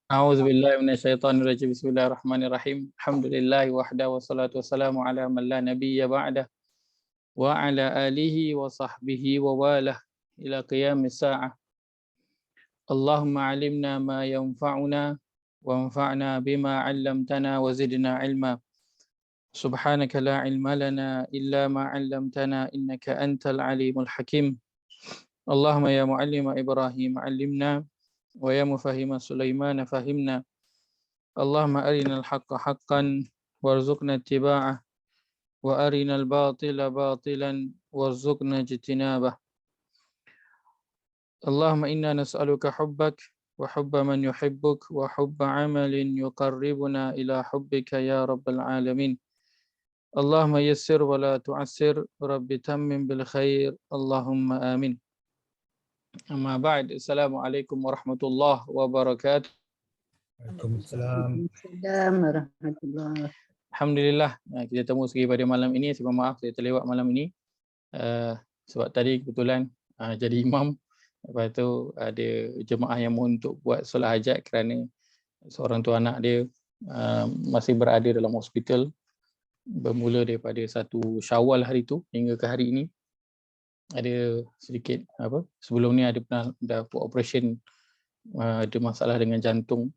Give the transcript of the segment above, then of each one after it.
A'udzu billahi minasyaitonir rajim. Bismillahirrahmanirrahim. Alhamdulillahi wahda wassalatu wassalamu ala man la nabiyya ba'dah wa ala alihi wa sahbihi wa walah ila qiyamis sa'ah. Allahumma 'allimna ma yanfa'una wanfa'na bima 'allamtana wa zidna 'ilma. Subhanaka la 'ilma lana illa ma 'allamtana innaka antal 'alimul hakim. Allahumma ya mu'allima Ibrahim 'allimna wa ya mufahhima Sulaiman fahimna. Allahumma arinal haqqa haqqan warzuqna ittiba'ah wa arinal batila batilan warzuqna ijtinabah. Allahumma inna nas'aluka hubbak wa hubba man yuhibbuk wa hubba amalin yuqarribuna ila hubbika ya rabbal alamin. Allahumma yassir wa la tu'assir, rabbi tammim bil khair, Allahumma amin. Amma ba'd, assalamualaikum warahmatullahi wabarakatuh. Waalaikumsalam. Waalaikumsalam warahmatullahi. Alhamdulillah, kita temu sekali pada malam ini. Saya maaf saya terlewat malam ini sebab tadi kebetulan jadi imam. Lepas tu ada jemaah yang mohon untuk buat solat hajat kerana seorang tu anak dia masih berada dalam hospital bermula daripada 1 Syawal hari tu hingga ke hari ini. Ada sedikit sebelum ni ada pernah dah buat operation, ada masalah dengan jantung,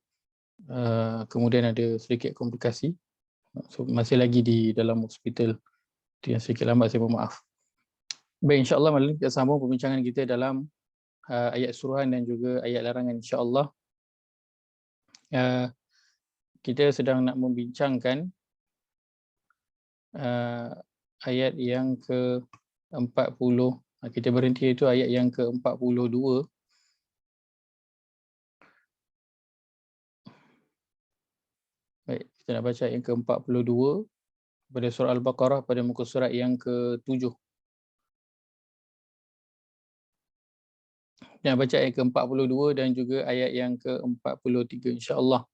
kemudian ada sedikit komplikasi. So, masih lagi di dalam hospital. Itu yang sedikit lambat, saya bermaaf. Baik, insyaAllah malam kita sambung perbincangan kita dalam ayat suruhan dan juga ayat larangan, insyaAllah. Kita sedang nak membincangkan ayat yang ke-40. Kita berhenti itu ayat yang ke-42. Baik, kita nak baca yang ke-42 pada surah Al-Baqarah pada muka surat yang ke-7. Kita nak baca ayat ke-42 dan juga ayat yang ke-43, insya-Allah.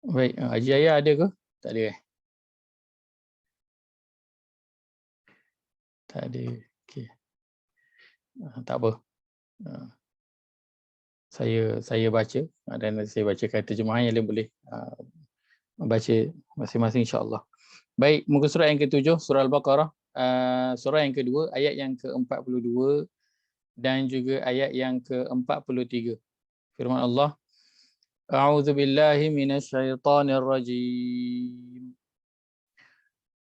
Baik, Haji Ayah ada ke? Tak ada eh? Tak ada. Okey. Tak apa. Saya baca dan saya bacakan terjemahan, yang lain boleh baca masing-masing, insya-Allah. Baik, muka surat yang ke-7 surah Al-Baqarah, surah yang kedua ayat yang ke-42 dan juga ayat yang ke-43. Firman Allah, A'udzu billahi minasyaitonir rajim.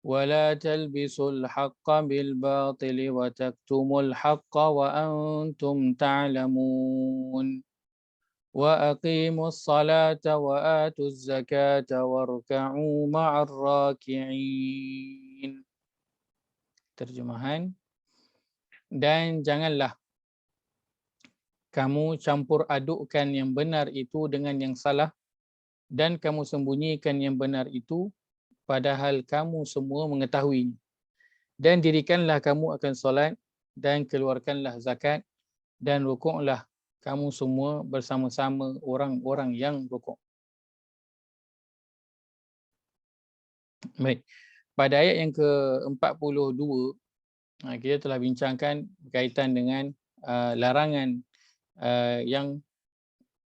ولا تلبسوا الحق بالباطل وتكتموا الحق وأنتم تعلمون وأقيموا الصلاة وآتوا الزكاة واركعوا مع الراكعين. Terjemahan, dan janganlah kamu campur adukkan yang benar itu dengan yang salah, dan kamu sembunyikan yang benar itu padahal kamu semua mengetahui. Dan dirikanlah kamu akan solat dan keluarkanlah zakat dan rukuklah kamu semua bersama-sama orang-orang yang rukuk. Baik, pada ayat yang ke-42 kita telah bincangkan berkaitan dengan larangan yang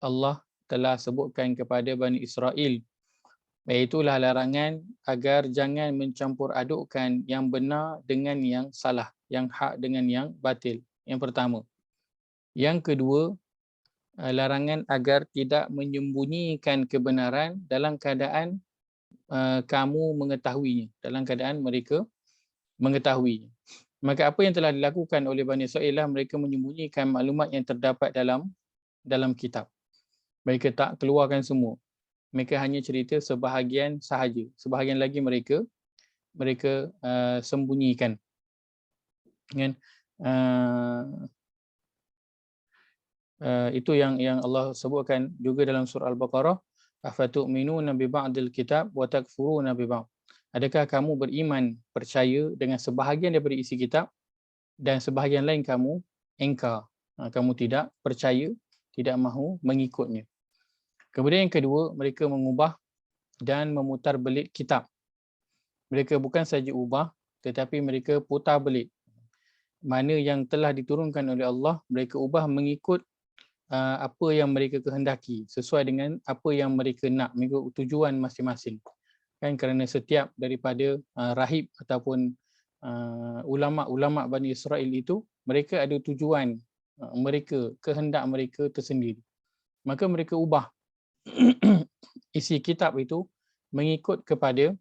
Allah telah sebutkan kepada Bani Israel, iaitulah larangan agar jangan mencampur adukkan yang benar dengan yang salah, yang hak dengan yang batil. Yang pertama. Yang kedua, larangan agar tidak menyembunyikan kebenaran dalam keadaan kamu mengetahuinya, dalam keadaan mereka mengetahuinya. Maka apa yang telah dilakukan oleh Bani Israel lah, mereka menyembunyikan maklumat yang terdapat dalam kitab. Mereka tak keluarkan semua. Mereka hanya cerita sebahagian sahaja. Sebahagian lagi mereka sembunyikan. Kan? Itu yang Allah sebutkan juga dalam surah Al-Baqarah, afatu'minuna bi ba'dil kitab wa takfuruna bi ba'd. Adakah kamu beriman, percaya dengan sebahagian daripada isi kitab dan sebahagian lain kamu engkar. Kamu tidak percaya, tidak mahu mengikutnya. Kemudian yang kedua, mereka mengubah dan memutar belit kitab. Mereka bukan saja ubah, tetapi mereka putar belit. Mana yang telah diturunkan oleh Allah, mereka ubah mengikut apa yang mereka kehendaki, sesuai dengan apa yang mereka nak, mengikut tujuan masing-masing. Kan, kerana setiap daripada rahib ataupun ulama-ulama Bani Israel itu, mereka ada tujuan mereka, kehendak mereka tersendiri. Maka mereka ubah isi kitab itu mengikut kepada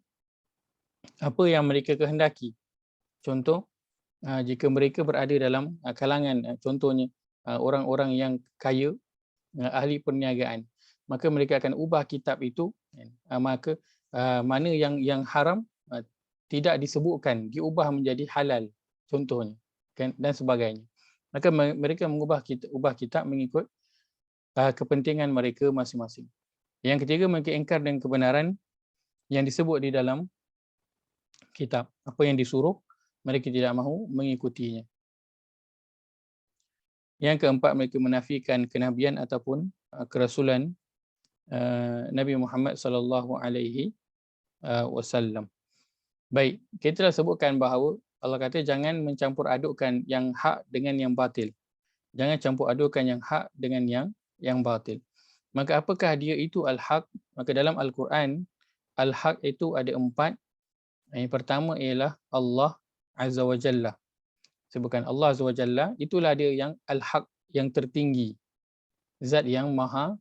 apa yang mereka kehendaki. Contoh, jika mereka berada dalam kalangan, contohnya orang-orang yang kaya, ahli perniagaan, maka mereka akan ubah kitab itu, maka mana yang haram tidak disebutkan, diubah menjadi halal, contohnya, kan, dan sebagainya. Maka mereka mengubah kitab mengikut kepentingan mereka masing-masing. Yang ketiga, mereka ingkar dengan kebenaran yang disebut di dalam kitab. Apa yang disuruh, mereka tidak mahu mengikutinya. Yang keempat, mereka menafikan kenabian ataupun kerasulan Nabi Muhammad sallallahu alaihi wasallam. Baik, kita dah sebutkan bahawa Allah kata jangan mencampur adukkan yang hak dengan yang batil. Jangan campur adukkan yang hak dengan yang batil. Maka apakah dia itu al-haq? Maka dalam Al-Quran, al-haq itu ada 4. Yang pertama ialah Allah Azza wa Jalla. Sebutkan Allah Azza wa Jalla, itulah dia yang al-haq, yang tertinggi. Zat yang maha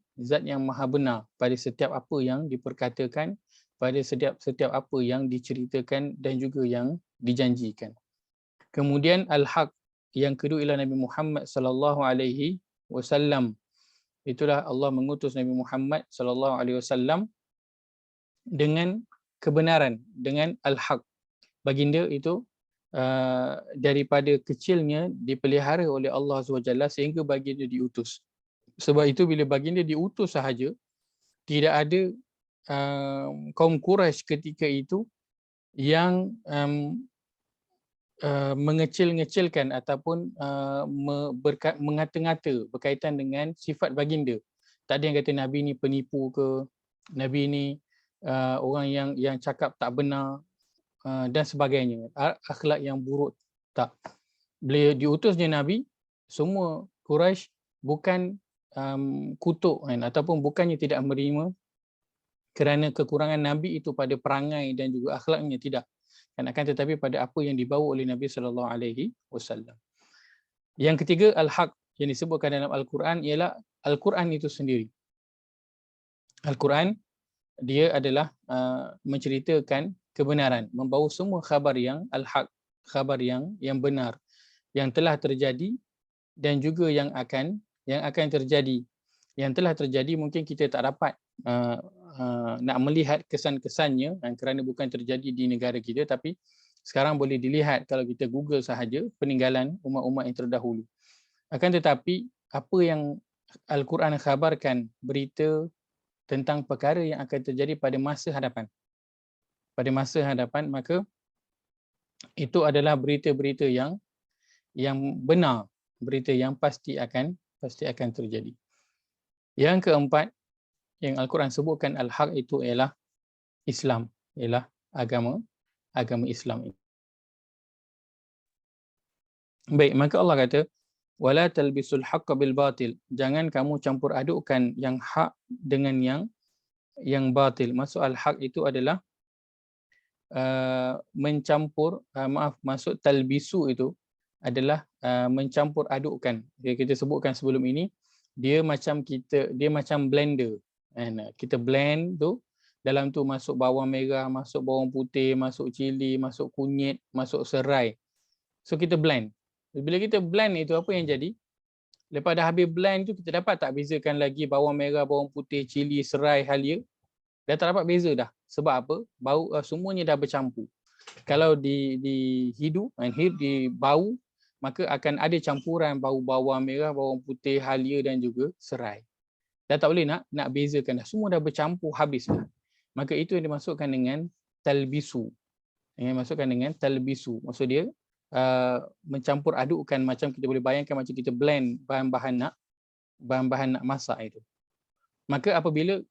benar pada setiap apa yang diperkatakan, pada setiap apa yang diceritakan dan juga yang dijanjikan. Kemudian al-haq yang kedua ialah Nabi Muhammad sallallahu alaihi wasallam. Itulah Allah mengutus Nabi Muhammad sallallahu alaihi wasallam dengan kebenaran, dengan al-haq. Baginda itu daripada kecilnya dipelihara oleh Allah SWT sehingga baginda diutus. Sebab itu bila baginda diutus sahaja, tidak ada kaum Quraisy ketika itu yang mengecil-ngecilkan ataupun mengata-ngata berkaitan dengan sifat baginda. Tak ada yang kata Nabi ni penipu ke, Nabi ni orang yang cakap tak benar dan sebagainya, akhlak yang buruk. Tak. Bila diutusnya Nabi, semua Quraisy bukan kutuk kan, ataupun bukannya tidak menerima kerana kekurangan Nabi itu pada perangai dan juga akhlaknya, tidak. Akan tetapi pada apa yang dibawa oleh Nabi sallallahu alaihi wasallam. Yang ketiga, al-haq yang disebutkan dalam Al-Quran ialah Al-Quran itu sendiri. Al-Quran dia adalah menceritakan kebenaran, membawa semua khabar yang al-haq, khabar yang benar, yang telah terjadi dan juga yang akan terjadi. Yang telah terjadi mungkin kita tak dapat nak melihat kesan-kesannya kerana bukan terjadi di negara kita, tapi sekarang boleh dilihat kalau kita Google sahaja peninggalan umat-umat yang terdahulu. Akan tetapi apa yang Al-Quran khabarkan, berita tentang perkara yang akan terjadi pada masa hadapan. Pada masa hadapan, maka itu adalah berita-berita yang benar, berita yang pasti akan terjadi. Yang keempat yang Al-Quran sebutkan al-haq itu ialah Islam, ialah agama Islam ini. Baik, maka Allah kata wala talbisul haqqa bil batil. Jangan kamu campur adukkan yang hak dengan yang batil. Maksud al-haq itu adalah mencampur, maksud talbisu itu adalah mencampur adukkan. Kita sebutkan sebelum ini, dia macam blender. Kita blend tu, dalam tu masuk bawang merah, masuk bawang putih, masuk cili, masuk kunyit, masuk serai. So kita blend. Bila kita blend itu, apa yang jadi? Lepas dah habis blend tu, kita dapat tak bezakan lagi bawang merah, bawang putih, cili, serai, halia? Dah tak dapat beza dah. Sebab apa? Bau semuanya dah bercampur. Kalau di hidu, di bau, maka akan ada campuran bau bawang merah, bawang putih, halia dan juga serai. Dah tak boleh nak bezakan dah. Semua dah bercampur habis dah. Maka itu yang dimasukkan dengan talbisu. Maksud dia mencampur adukkan, macam kita boleh bayangkan macam kita blend bahan-bahan nak masak itu. Maka apabila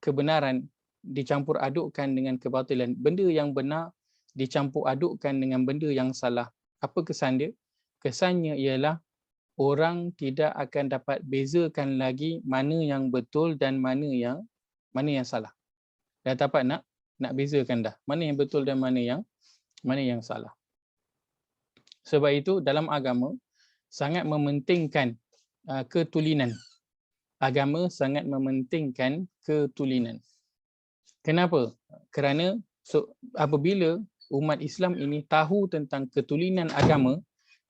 kebenaran dicampur adukkan dengan kebatilan, benda yang benar dicampur adukkan dengan benda yang salah, apa kesan dia? Kesannya ialah orang tidak akan dapat bezakan lagi mana yang betul dan mana yang salah. Dah dapat nak bezakan dah mana yang betul dan mana yang salah. Sebab itu dalam agama sangat mementingkan ketulinan. Agama sangat mementingkan ketulinan. Kenapa? Kerana apabila umat Islam ini tahu tentang ketulinan agama,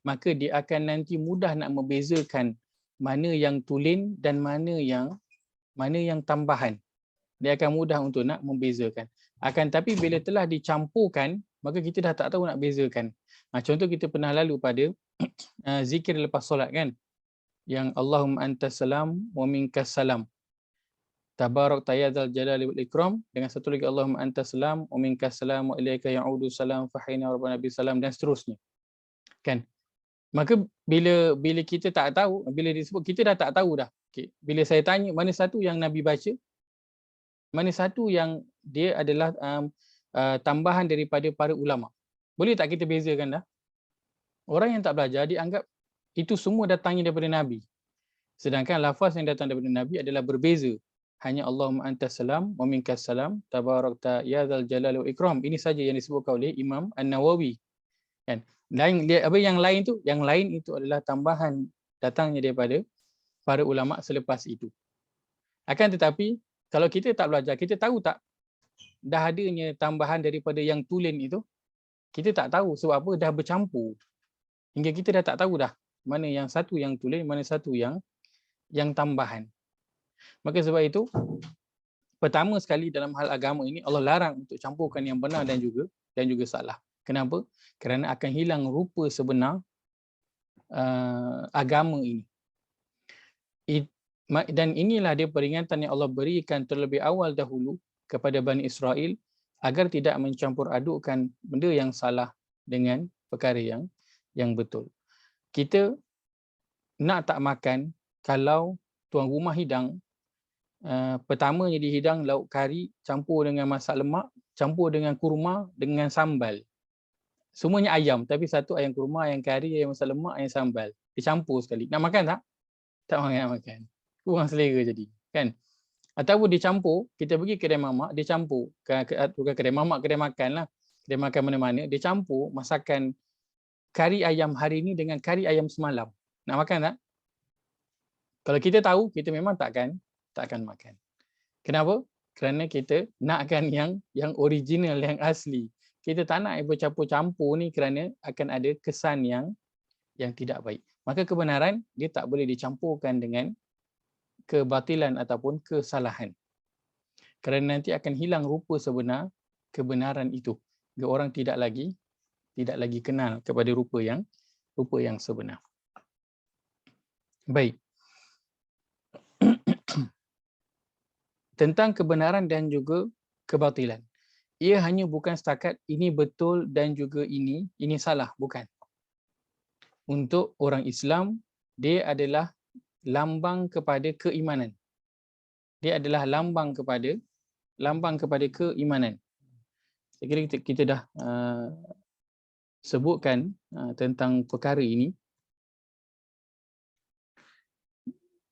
maka dia akan nanti mudah nak membezakan mana yang tulen dan mana yang tambahan. Dia akan mudah untuk nak membezakan. Akan tapi bila telah dicampurkan, maka kita dah tak tahu nak bezakan. Contoh kita pernah lalu pada zikir lepas solat kan, yang Allahumma antas salam wa minkas salam, tabarak tayyadzal jalali wal ikram, dengan satu lagi Allahumma antas salam wa minkas salam wa ilaika ya'udu salam fahina rabbana bis salam, dan seterusnya kan. Maka bila kita tak tahu, bila disebut kita dah tak tahu dah. Okay. Bila saya tanya mana satu yang Nabi baca, mana satu yang dia adalah tambahan daripada para ulama, boleh tak kita bezakan dah? Orang yang tak belajar dianggap itu semua datangnya daripada Nabi. Sedangkan lafaz yang datang daripada Nabi adalah berbeza. Hanya Allahumma antas salam wa minkas salam tabarakta ya dzal jalali wal ikram. Ini saja yang disebutkan oleh Imam An-Nawawi. Kan? Yang lain itu adalah tambahan datangnya daripada para ulama selepas itu. Akan tetapi kalau kita tak belajar, kita tahu tak dah adanya tambahan daripada yang tulen itu? Kita tak tahu sebab apa, dah bercampur. Hingga kita dah tak tahu dah mana yang satu yang tulen, mana satu yang tambahan. Maka sebab itu pertama sekali dalam hal agama ini Allah larang untuk campurkan yang benar dan juga salah. Kenapa? Kerana akan hilang rupa sebenar agama ini. Dan inilah dia peringatan yang Allah berikan terlebih awal dahulu kepada Bani Israel agar tidak mencampur adukkan benda yang salah dengan perkara yang betul. Kita nak tak makan, kalau tuan rumah hidang, pertamanya dihidang lauk kari campur dengan masak lemak, campur dengan kurma, dengan sambal. Semuanya ayam, tapi satu ayam kurma, ayam kari, ayam masak lemak, ayam sambal. Dicampur sekali. Nak makan tak? Tak makan. Kurang selera jadi. Kan? Ataupun dicampur, kita pergi kedai mamak, dia campur. Bukan kedai mamak, kedai makan lah. Kedai makan mana-mana, dia campur masakan kari ayam hari ini dengan kari ayam semalam. Nak makan tak? Kalau kita tahu, kita memang takkan makan. Kenapa? Kerana kita nakkan yang original, yang asli. Kita tak nak bercampur-campur ni kerana akan ada kesan yang tidak baik. Maka kebenaran dia tak boleh dicampurkan dengan kebatilan ataupun kesalahan. Kerana nanti akan hilang rupa sebenar kebenaran itu. Orang tidak lagi kenal kepada rupa yang sebenar. Baik. Tentang kebenaran dan juga kebatilan. Ia hanya bukan setakat ini betul dan juga ini salah, bukan. Untuk orang Islam, dia adalah lambang kepada keimanan. Dia adalah lambang kepada keimanan. Saya kira kita dah sebutkan tentang perkara ini.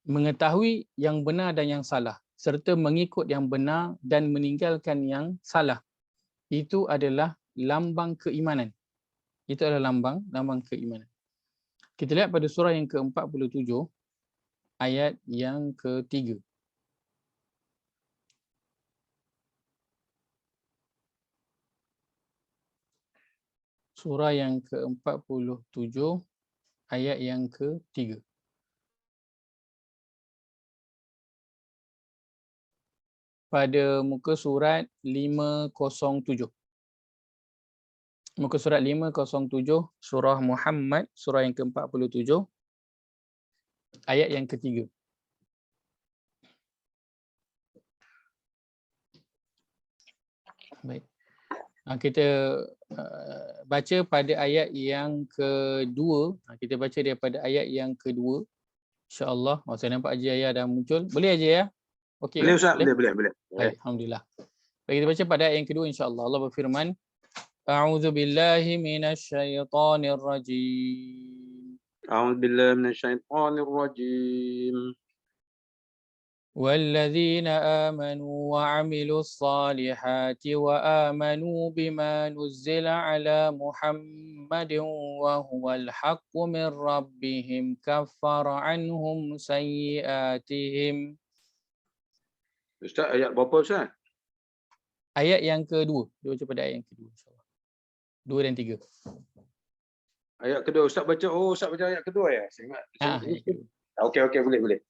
Mengetahui yang benar dan yang salah, serta mengikut yang benar dan meninggalkan yang salah, itu adalah lambang keimanan. Itu adalah lambang keimanan. Kita lihat pada surah yang ke-47 ayat yang ke-3. Surah yang ke-47 ayat yang ke-3. Pada muka surat 507. Muka surat 507 surah Muhammad, surah yang ke-47 ayat yang ke-3. Baik. Kita baca pada ayat yang kedua. Kita baca daripada ayat yang kedua. InsyaAllah. Saya nampak Haji Ayah dah muncul. Boleh Haji Ayah? Okey. Boleh Ustaz, boleh. Baik, alhamdulillah. Baik, kita baca pada ayat yang kedua insya-Allah. Allah berfirman, A'udzu billahi minasyaitonir rajim. A'udzu billahi minasyaitonir rajim. والذين آمنوا وعملوا الصالحات وآمنوا بما نزل على محمد وهو الحق من ربهم كفر عنهم سيئاتهم. Ustaz, ayat berapa Ustaz? Ayat yang kedua. Dia baca pada ayat yang kedua, insyaAllah. 2 dan 3. Ayat kedua Ustaz baca. Oh, Ustaz baca ayat kedua ya. Saya ingat. Ayat kedua. Okey, boleh.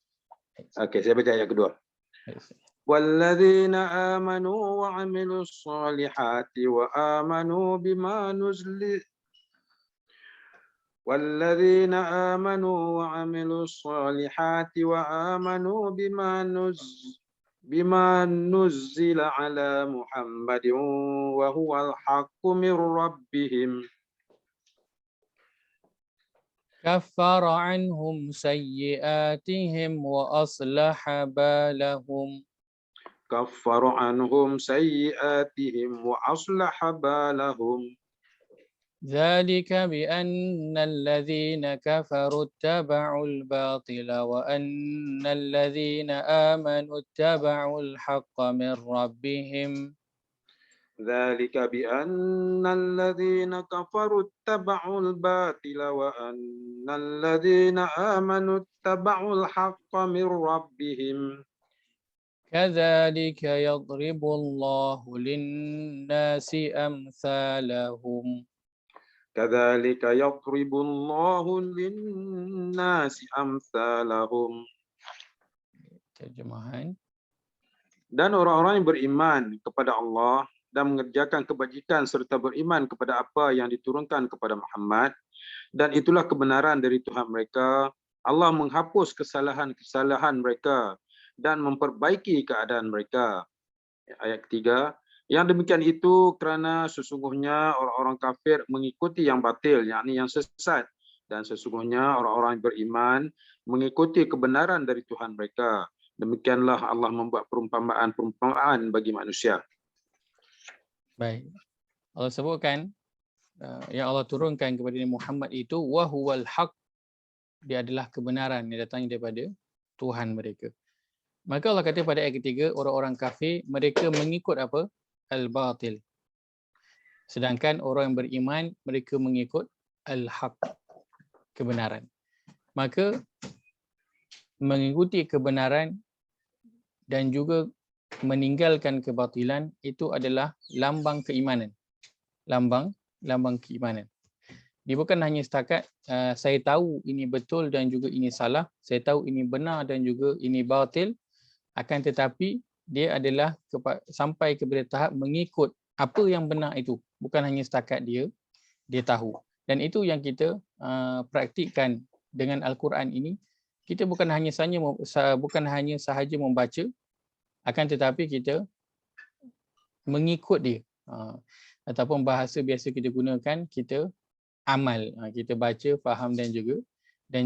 Okey, saya baca ayat kedua. والذين آمنوا وعملوا الصالحات وآمنوا بما نزل والذين آمنوا وعملوا الصالحات وآمنوا بما نزل على محمد وهو الحق من ربهم كفر عنهم سيئاتهم وأصلح بالهم. كفر عنهم سيئاتهم وأصلح بالهم ذلك بأن الذين كفروا اتبعوا الباطل وأن الذين آمنوا اتبعوا الحق من ربهم. ذلك بأن الذين كفروا اتبعوا الباطل وأن الذين آمنوا اتبعوا الحق من ربهم كذلك يضرب الله للناس أمثالهم. كذلك يضرب الله للناس أمثالهم. Terjemahan. Dan orang-orang yang beriman kepada Allah dan mengerjakan kebajikan serta beriman kepada apa yang diturunkan kepada Muhammad, dan itulah kebenaran dari Tuhan mereka. Allah menghapus kesalahan-kesalahan mereka dan memperbaiki keadaan mereka. Ayat ketiga, yang demikian itu kerana sesungguhnya orang-orang kafir mengikuti yang batil, yakni yang sesat, dan sesungguhnya orang-orang beriman mengikuti kebenaran dari Tuhan mereka. Demikianlah Allah membuat perumpamaan bagi manusia. Baik. Allah sebutkan yang Allah turunkan kepada Muhammad itu wahuwal haq. Dia adalah kebenaran yang datang daripada Tuhan mereka. Maka Allah kata pada ayat ketiga, orang-orang kafir mereka mengikut apa? Al-batil. Sedangkan orang yang beriman mereka mengikut al-haq, kebenaran. Maka mengikuti kebenaran dan juga meninggalkan kebatilan itu adalah lambang keimanan. Lambang keimanan. Dia bukan hanya setakat saya tahu ini betul dan juga ini salah, saya tahu ini benar dan juga ini batil, akan tetapi dia adalah sampai kepada tahap mengikut apa yang benar itu, bukan hanya setakat dia tahu. Dan itu yang kita praktikkan dengan Al-Quran ini. Kita bukan hanya sahaja membaca, akan tetapi kita mengikut dia. Ataupun bahasa biasa kita gunakan, kita amal. Kita baca, faham dan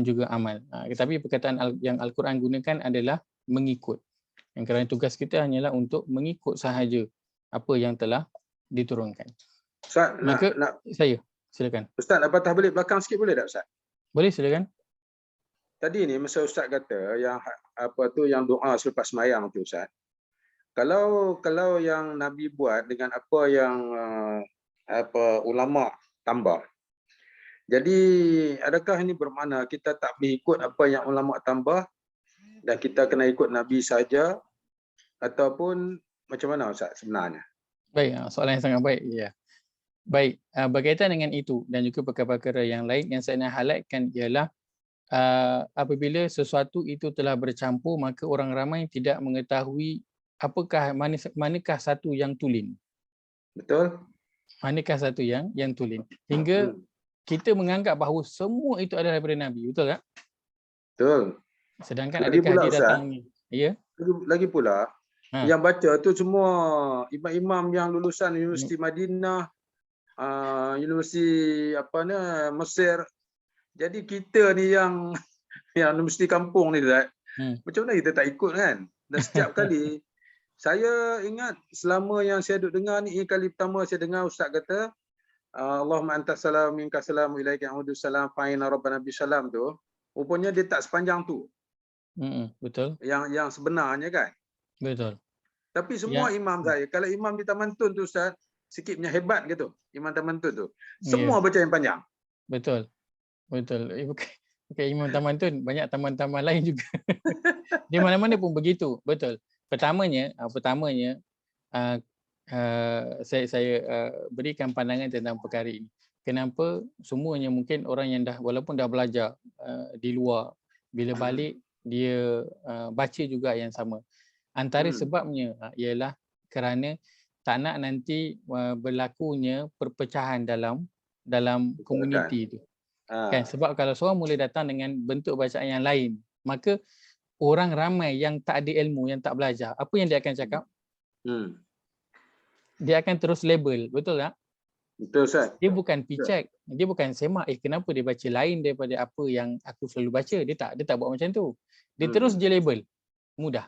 juga amal. Tetapi perkataan yang Al-Quran gunakan adalah mengikut. Yang kerana tugas kita hanyalah untuk mengikut sahaja apa yang telah diturunkan. Ustaz, saya silakan. Ustaz, nak patah balik belakang sikit boleh tak Ustaz? Boleh, silakan. Tadi ni masa Ustaz kata yang yang doa selepas sembahyang tu Ustaz. Kalau yang Nabi buat dengan apa yang ulama tambah. Jadi adakah ini bermakna kita tak boleh ikut apa yang ulama tambah dan kita kena ikut Nabi saja, ataupun macam mana Ustaz sebenarnya? Baik, soalan yang sangat baik. Ya. Baik, berkaitan dengan itu dan juga perkara-perkara yang lain yang saya nak highlightkan ialah apabila sesuatu itu telah bercampur, maka orang ramai tidak mengetahui manakah satu yang tulen. Betul? Manakah satu yang tulen. Hingga kita menganggap bahawa semua itu adalah daripada Nabi, betul tak? Betul. Sedangkan adakah dia datang ni? Ya. Lagi pula yang baca tu semua imam-imam yang lulusan Universiti Madinah, Universiti Mesir. Jadi kita ni yang universiti kampung ni macam mana kita tak ikut kan? Dan setiap kali saya ingat selama yang saya duduk dengar ni, kali pertama saya dengar Ustaz kata Allahumma antas salam minkas salam ilaika ya'udu salam fa'ina rabbana bisalam tu, rupanya dia tak sepanjang tu. Betul. Yang sebenarnya kan. Betul. Tapi semua imam saya, kalau imam di Taman Tun tu Ustaz, sikitnya hebat gitu. Imam Taman Tun tu. Semua baca yang panjang. Betul. Betul. Bukan imam taman Tun, banyak taman-taman lain juga. Di mana-mana pun begitu. Betul. Pertamanya saya berikan pandangan tentang perkara ini. Kenapa semuanya mungkin orang yang walaupun dah belajar di luar, bila balik dia baca juga yang sama. Antara sebabnya ialah kerana tak nak nanti berlakunya perpecahan dalam komuniti itu. Kan, sebab kalau seorang mula datang dengan bentuk bacaan yang lain, maka orang ramai yang tak ada ilmu, yang tak belajar, apa yang dia akan cakap? Dia akan terus label, betul tak? Betul Ustaz. Dia bukan picek, dia bukan semak, kenapa dia baca lain daripada apa yang aku selalu baca. Dia tak buat macam tu. Dia terus je label. Mudah.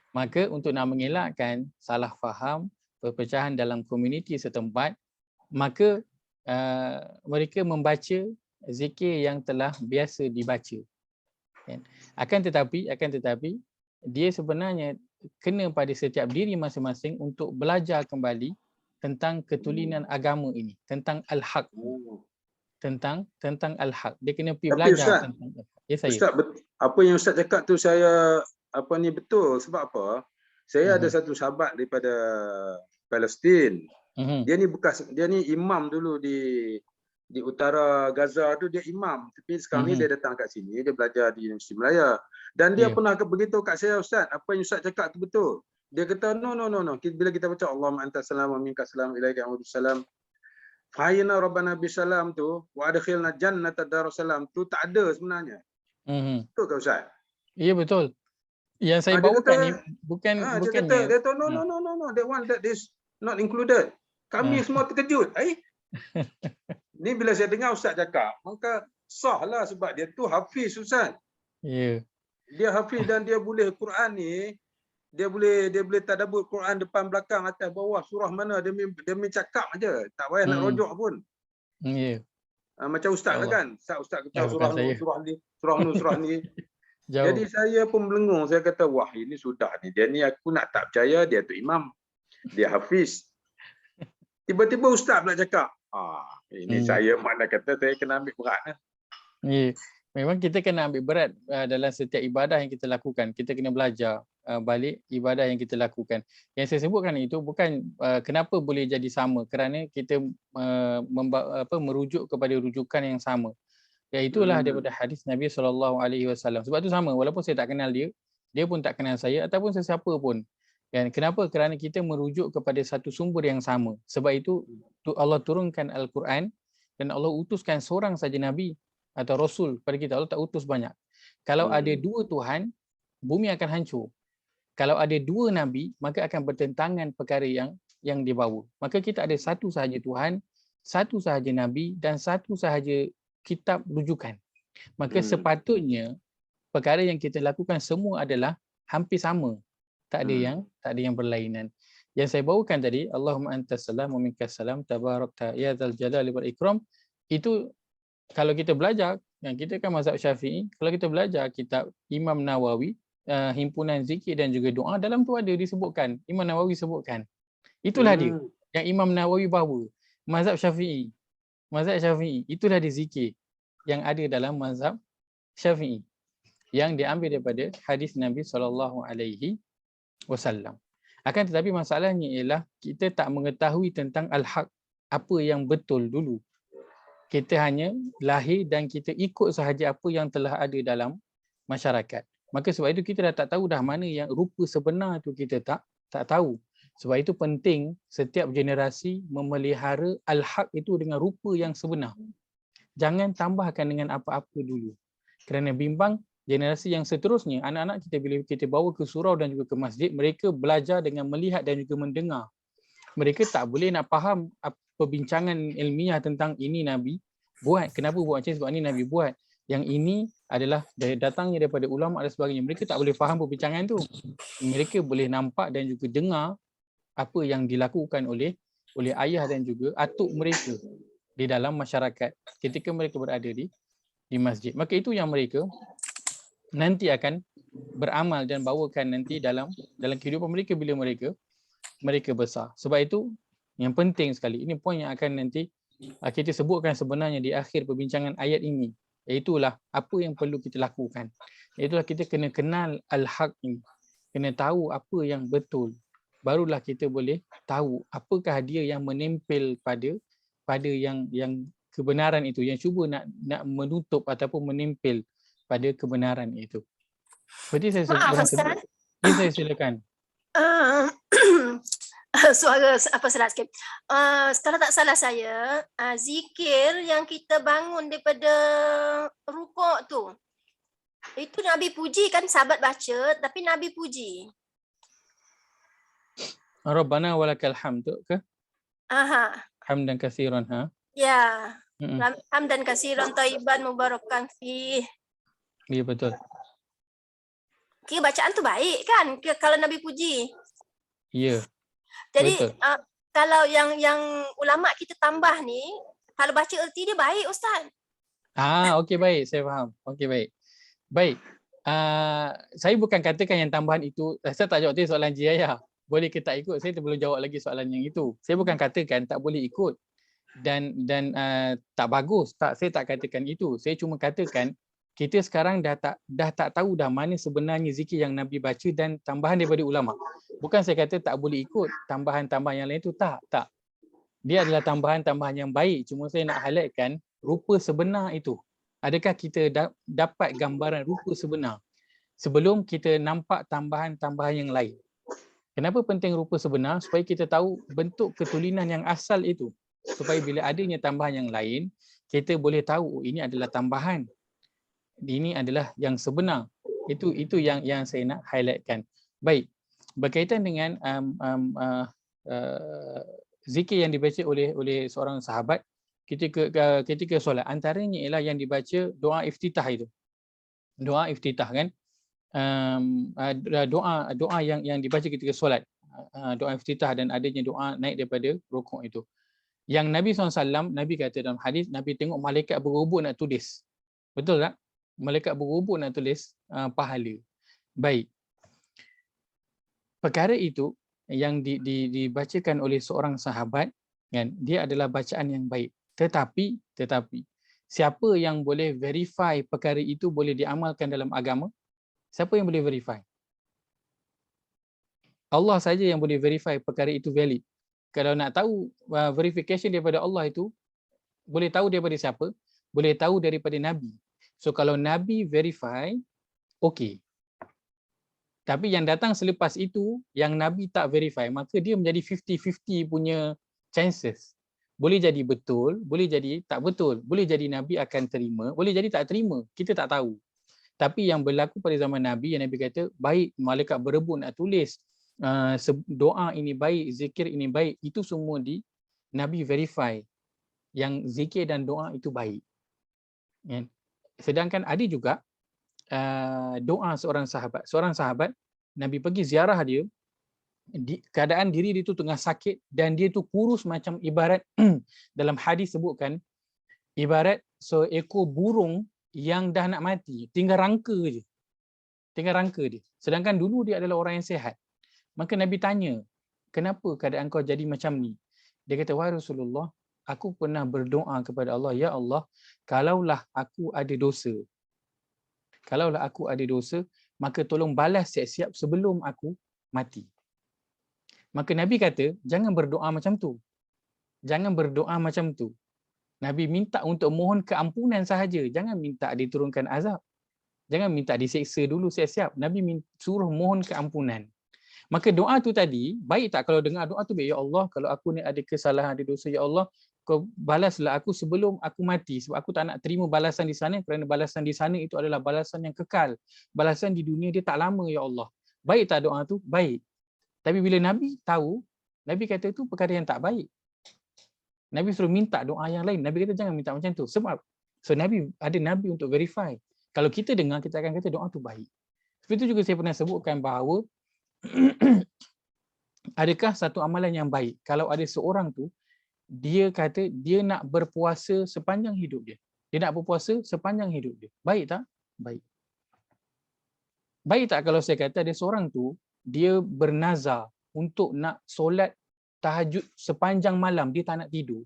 Maka untuk nak mengelakkan salah faham, perpecahan dalam komuniti setempat, maka mereka membaca zikir yang telah biasa dibaca. Akan tetapi dia sebenarnya kena pada setiap diri masing-masing untuk belajar kembali tentang ketulinan agama ini, tentang al-haq. Tentang al-haq. Dia kena pergi belajar tentang al-haq. Ya saya. Ustaz, apa yang Ustaz cakap tu saya betul. Sebab apa? Saya ada satu sahabat daripada Palestin. Dia ni imam dulu di utara Gaza tu, dia imam. Tapi sekarang ni dia datang kat sini, dia belajar di Universiti Melaya. Dan dia pernah beritahu kat saya, Ustaz, apa yang Ustaz cakap tu betul. Dia kata, no. Bila kita baca Allahumma antas salam wa minkas salam ilaika ya'udu salam fa'ina rabbana bisalam tu wa adkhilna jannata darussalam tu tak ada sebenarnya. Betul ke Ustaz? Ya, betul. Yang saya bawakan ni bukannya. Dia kata, no. That one that is not included. Kami semua terkejut. Ni bila saya dengar Ustaz cakap, maka sahlah sebab dia tu hafiz Ustaz. Ya. Dia hafiz dan dia boleh Quran ni, dia boleh tadabbur Quran depan belakang atas bawah surah mana dia cakap aja, tak payah nak rujuk pun. Ya. Macam Ustaz lah kan. Ustaz kata surah ni. Jauh. Jadi saya pun melengung, saya kata wah ini sudah ni. Dia ni aku nak tak percaya dia tu imam. Dia hafiz. Tiba-tiba Ustaz pula cakap, ini saya mana kata saya kena ambil berat lah. Ya. Memang kita kena ambil berat dalam setiap ibadah yang kita lakukan. Kita kena belajar balik ibadah yang kita lakukan. Yang saya sebutkan itu bukan kenapa boleh jadi sama, kerana kita merujuk kepada rujukan yang sama. Iaitulah daripada hadis Nabi SAW. Sebab itu sama, walaupun saya tak kenal dia pun tak kenal saya ataupun sesiapa pun. Dan kenapa? Kerana kita merujuk kepada satu sumber yang sama. Sebab itu Allah turunkan Al-Quran dan Allah utuskan seorang saja Nabi atau Rasul pada kita. Allah tak utus banyak. Kalau ada dua Tuhan, bumi akan hancur. Kalau ada dua Nabi, maka akan bertentangan perkara yang dibawa. Maka kita ada satu sahaja Tuhan, satu sahaja Nabi dan satu sahaja kitab rujukan. Maka sepatutnya perkara yang kita lakukan semua adalah hampir sama. Tak ada yang berlainan. Yang saya bawakan tadi, Allahumma antas salam wa minkas salam tabarakta ya dzal jalali wal ikram, itu kalau kita belajar, kita kan mazhab Syafi'i, kalau kita belajar kitab Imam Nawawi, himpunan zikir dan juga doa, dalam tu ada disebutkan, Imam Nawawi sebutkan. Itulah dia yang Imam Nawawi bawa. Mazhab Syafi'i, itulah dia zikir yang ada dalam mazhab Syafi'i yang diambil daripada hadis Nabi SAW. Akan tetapi masalahnya ialah kita tak mengetahui tentang al-haq, apa yang betul dulu. Kita hanya lahir dan kita ikut sahaja apa yang telah ada dalam masyarakat. Maka sebab itu kita dah tak tahu dah mana yang rupa sebenar tu, kita tak tahu. Sebab itu penting setiap generasi memelihara al-haq itu dengan rupa yang sebenar. Jangan tambahkan dengan apa-apa dulu. Kerana bimbang generasi yang seterusnya, anak-anak kita bila kita bawa ke surau dan juga ke masjid, mereka belajar dengan melihat dan juga mendengar. Mereka tak boleh nak faham perbincangan ilmiah tentang ini Nabi buat. Kenapa buat macam ni? Sebab ni Nabi buat. Yang ini adalah datangnya daripada ulama dan sebagainya. Mereka tak boleh faham perbincangan tu. Mereka boleh nampak dan juga dengar apa yang dilakukan oleh oleh ayah dan juga atuk mereka di dalam masyarakat ketika mereka berada di masjid. Maka itu yang mereka nanti akan beramal dan bawakan nanti dalam kehidupan mereka bila mereka besar. Sebab itu yang penting sekali, ini poin yang akan nanti kita sebutkan sebenarnya di akhir perbincangan ayat ini, iaitulah apa yang perlu kita lakukan. Iaitulah kita kena kenal al-haq ini, kena tahu apa yang betul, barulah kita boleh tahu apakah dia yang menempel pada yang kebenaran itu, yang cuba nak menutup ataupun menempel pada kebenaran itu. Seperti saya Maaf Ustaz. Ya, saya silakan. Suara apa salah sikit. Kalau tak salah saya, zikir yang kita bangun daripada rukuk tu, itu Nabi puji kan, sahabat baca tapi Nabi puji. Rabbana walakal hamd ke? Aha. Hamdan katsiran, ha? Ya. Hamdan katsiran thayyiban mubarakan fi. Ya, betul. Kira bacaan tu baik kan kalau Nabi puji. Ya. Jadi betul. Kalau yang ulama kita tambah ni, kalau baca erti dia baik Ustaz. Okey, baik, saya faham. Okey, baik. Baik. Saya bukan katakan yang tambahan itu, saya tak jawab tadi soalan Jiyaya. Boleh ke tak ikut? Saya belum jawab lagi soalan yang itu. Saya bukan katakan tak boleh ikut dan tak bagus. Saya tak katakan itu. Saya cuma katakan kita sekarang dah tak tahu dah mana sebenarnya zikir yang Nabi baca dan tambahan daripada ulama. Bukan saya kata tak boleh ikut tambahan-tambahan yang lain tu, tak. Dia adalah tambahan-tambahan yang baik. Cuma saya nak highlightkan rupa sebenar itu. Adakah kita dapat gambaran rupa sebenar sebelum kita nampak tambahan-tambahan yang lain? Kenapa penting rupa sebenar? Supaya kita tahu bentuk ketulinan yang asal itu. Supaya bila adanya tambahan yang lain, kita boleh tahu ini adalah tambahan. Ini adalah yang sebenar. Itu yang saya nak highlightkan. Baik. Berkaitan dengan zikir yang dibaca oleh seorang sahabat ketika solat, antaranya ialah yang dibaca doa iftitah itu. Doa iftitah kan? Doa yang dibaca ketika solat. Doa iftitah dan adanya doa naik daripada rukuk itu. Yang Nabi SAW, Nabi kata dalam hadis, Nabi tengok malaikat berubur nak tulis. Betul tak? Malaikat berubur nak tulis pahala. Baik. Perkara itu yang dibacakan oleh seorang sahabat, kan, dia adalah bacaan yang baik. Tetapi siapa yang boleh verify perkara itu boleh diamalkan dalam agama? Siapa yang boleh verify? Allah saja yang boleh verify perkara itu valid. Kalau nak tahu verification daripada Allah itu, boleh tahu daripada siapa? Boleh tahu daripada Nabi. So kalau Nabi verify, okey. Tapi yang datang selepas itu, yang Nabi tak verify, maka dia menjadi 50-50 punya chances. Boleh jadi betul, boleh jadi tak betul. Boleh jadi Nabi akan terima, boleh jadi tak terima. Kita tak tahu. Tapi yang berlaku pada zaman Nabi, yang Nabi kata, baik malaikat berebut nak tulis, doa ini baik, zikir ini baik, itu semua Nabi verify. Yang zikir dan doa itu baik. Sedangkan ada juga doa seorang sahabat, Nabi pergi ziarah dia, keadaan diri dia tu tengah sakit dan dia tu kurus macam ibarat dalam hadis sebutkan ibarat seekor burung yang dah nak mati, tinggal rangka dia. Sedangkan dulu dia adalah orang yang sihat. Maka Nabi tanya, kenapa keadaan kau jadi macam ni? Dia kata, wahai Rasulullah, aku pernah berdoa kepada Allah, ya Allah, kalaulah aku ada dosa, maka tolong balas siap-siap sebelum aku mati. Maka Nabi kata, jangan berdoa macam tu. Nabi minta untuk mohon keampunan sahaja. Jangan minta diturunkan azab. Jangan minta diseksa dulu siap-siap. Nabi suruh mohon keampunan. Maka doa tu tadi, baik tak kalau dengar doa tu, ya Allah, kalau aku ni ada kesalahan, ada dosa, ya Allah, kau balaslah aku sebelum aku mati. Sebab aku tak nak terima balasan di sana, kerana balasan di sana itu adalah balasan yang kekal. Balasan di dunia dia tak lama, ya Allah. Baik tak doa tu? Baik. Tapi bila Nabi tahu, Nabi kata itu perkara yang tak baik. Nabi suruh minta doa yang lain. Nabi kata jangan minta macam tu. Sebab Nabi untuk verify. Kalau kita dengar, kita akan kata doa tu baik. Seperti itu juga saya pernah sebutkan bahawa adakah satu amalan yang baik kalau ada seorang tu dia kata dia nak berpuasa sepanjang hidup dia. Dia nak berpuasa sepanjang hidup dia. Baik tak? Baik. Baik tak kalau saya kata ada seorang tu dia bernazar untuk nak solat tahajud sepanjang malam, dia tak nak tidur.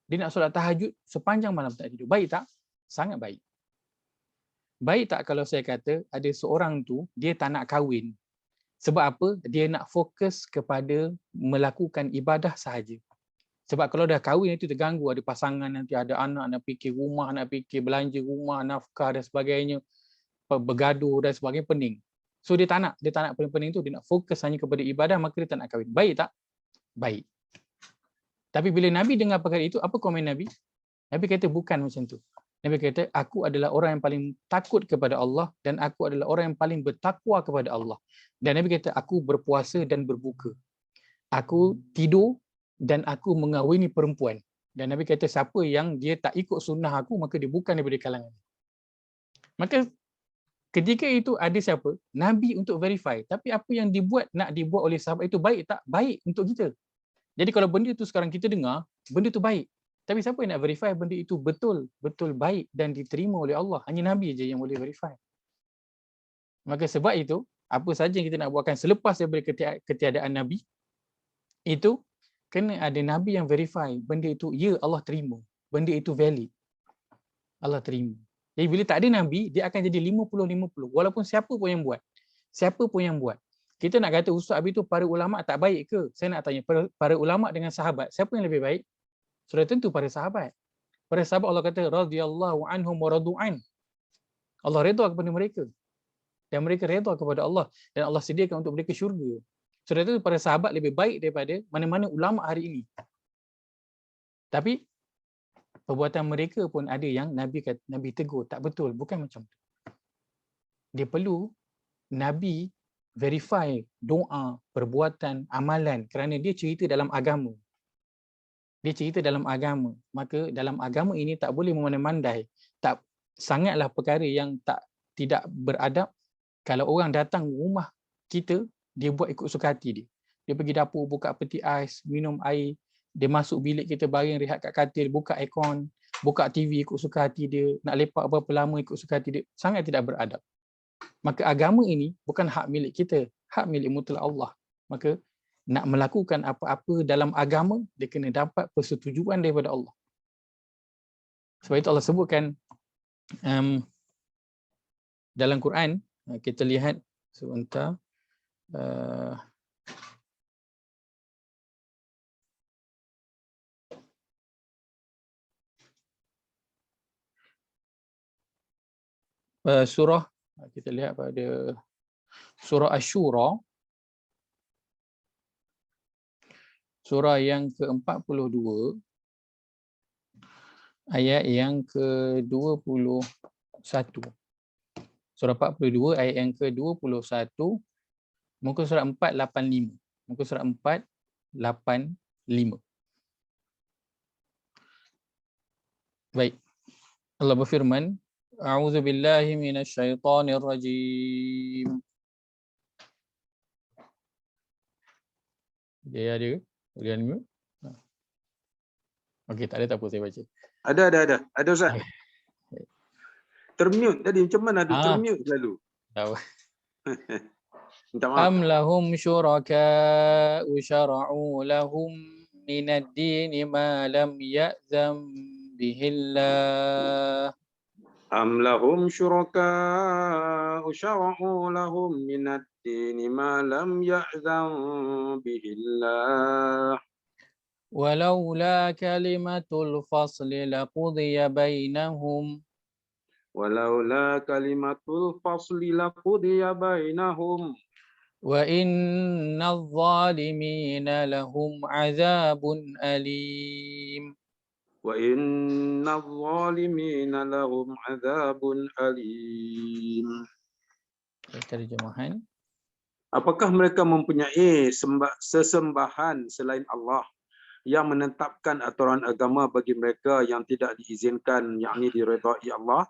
Dia nak solat tahajud sepanjang malam tak tidur. Baik tak? Sangat baik. Baik tak kalau saya kata ada seorang tu dia tak nak kahwin. Sebab apa? Dia nak fokus kepada melakukan ibadah sahaja. Sebab kalau dah kahwin itu terganggu, ada pasangan nanti, ada anak, nak fikir rumah, nak fikir belanja rumah, nafkah dan sebagainya, bergaduh dan sebagainya, pening. So dia tak nak pening-pening tu, dia nak fokus hanya kepada ibadah, maka dia tak nak kahwin. Baik tak? Baik. Tapi bila Nabi dengar perkara itu, apa komen Nabi? Nabi kata bukan macam tu. Nabi kata, aku adalah orang yang paling takut kepada Allah dan aku adalah orang yang paling bertakwa kepada Allah. Dan Nabi kata, aku berpuasa dan berbuka. Aku tidur dan aku mengahwini perempuan. Dan Nabi kata, siapa yang dia tak ikut sunnah aku, maka dia bukan daripada kalangan. Maka ketika itu ada siapa? Nabi untuk verify. Tapi apa yang nak dibuat oleh sahabat itu baik tak? Baik untuk kita. Jadi kalau benda itu sekarang kita dengar, benda itu baik. Tapi siapa yang nak verify benda itu betul baik dan diterima oleh Allah? Hanya Nabi je yang boleh verify. Maka sebab itu, apa saja yang kita nak buatkan selepas daripada ketiadaan Nabi, itu kena ada Nabi yang verify benda itu, ya Allah terima. Benda itu valid. Allah terima. Jadi bila tak ada Nabi, dia akan jadi 50-50. Walaupun siapa pun yang buat. Siapa pun yang buat. Kita nak kata Ustaz Abi tu para ulama tak baik ke? Saya nak tanya, para ulama dengan sahabat, siapa yang lebih baik? Sudah tentu para sahabat. Para sahabat Allah kata radhiyallahu anhum wa radu'an. Allah redha kepada mereka. Dan mereka redha kepada Allah dan Allah sediakan untuk mereka syurga. Sudah tentu para sahabat lebih baik daripada mana-mana ulama hari ini. Tapi perbuatan mereka pun ada yang Nabi tegur, tak betul, bukan macam tu. Dia perlu Nabi verify doa, perbuatan, amalan kerana dia cerita dalam agama. Dia cerita dalam agama. Maka dalam agama ini tak boleh memandai-mandai. Tak sangatlah perkara yang tidak beradab kalau orang datang rumah kita, dia buat ikut suka hati dia. Dia pergi dapur, buka peti ais, minum air, dia masuk bilik kita baring rehat kat katil, buka aircon, buka TV ikut suka hati dia, nak lepak berapa lama ikut suka hati dia. Sangat tidak beradab. Maka agama ini bukan hak milik kita, hak milik mutlak Allah. Maka nak melakukan apa-apa dalam agama, dia kena dapat persetujuan daripada Allah. Sebab itu Allah sebutkan dalam Quran, kita lihat sebentar. Surah, kita lihat pada surah Asy-Syura, surah yang ke-42, ayat yang ke-21. Surah 42 ayat yang ke-21, muka surat 485. Muka surat 485. Baik. Allah berfirman, A'udzu billahi minasyaitonir rajim. Dia ada ke? Boleh unmute? Okey, tak ada, tak apa, saya baca. Ada Ustaz. Termute tadi, macam mana ada termute selalu? Tahu. Minta maaf. Am lahum syuraka'u syara'u lahum minad dini ma lam ya'zam bihillah. Am lahum syuraka'u syara'u lahum minad dini ma lam ya'zam bihillah. Walaula kalimatul fasli laqudiya bainahum. Walaula kalimatul fasli laqudiya bainahum. Wa innadh zalimina lahum azabun alim. Wa innadh zalimina lahum azabun alim. Terjemahan. Apakah mereka mempunyai sesembahan selain Allah yang menetapkan aturan agama bagi mereka yang tidak diizinkan, yakni diredai Allah?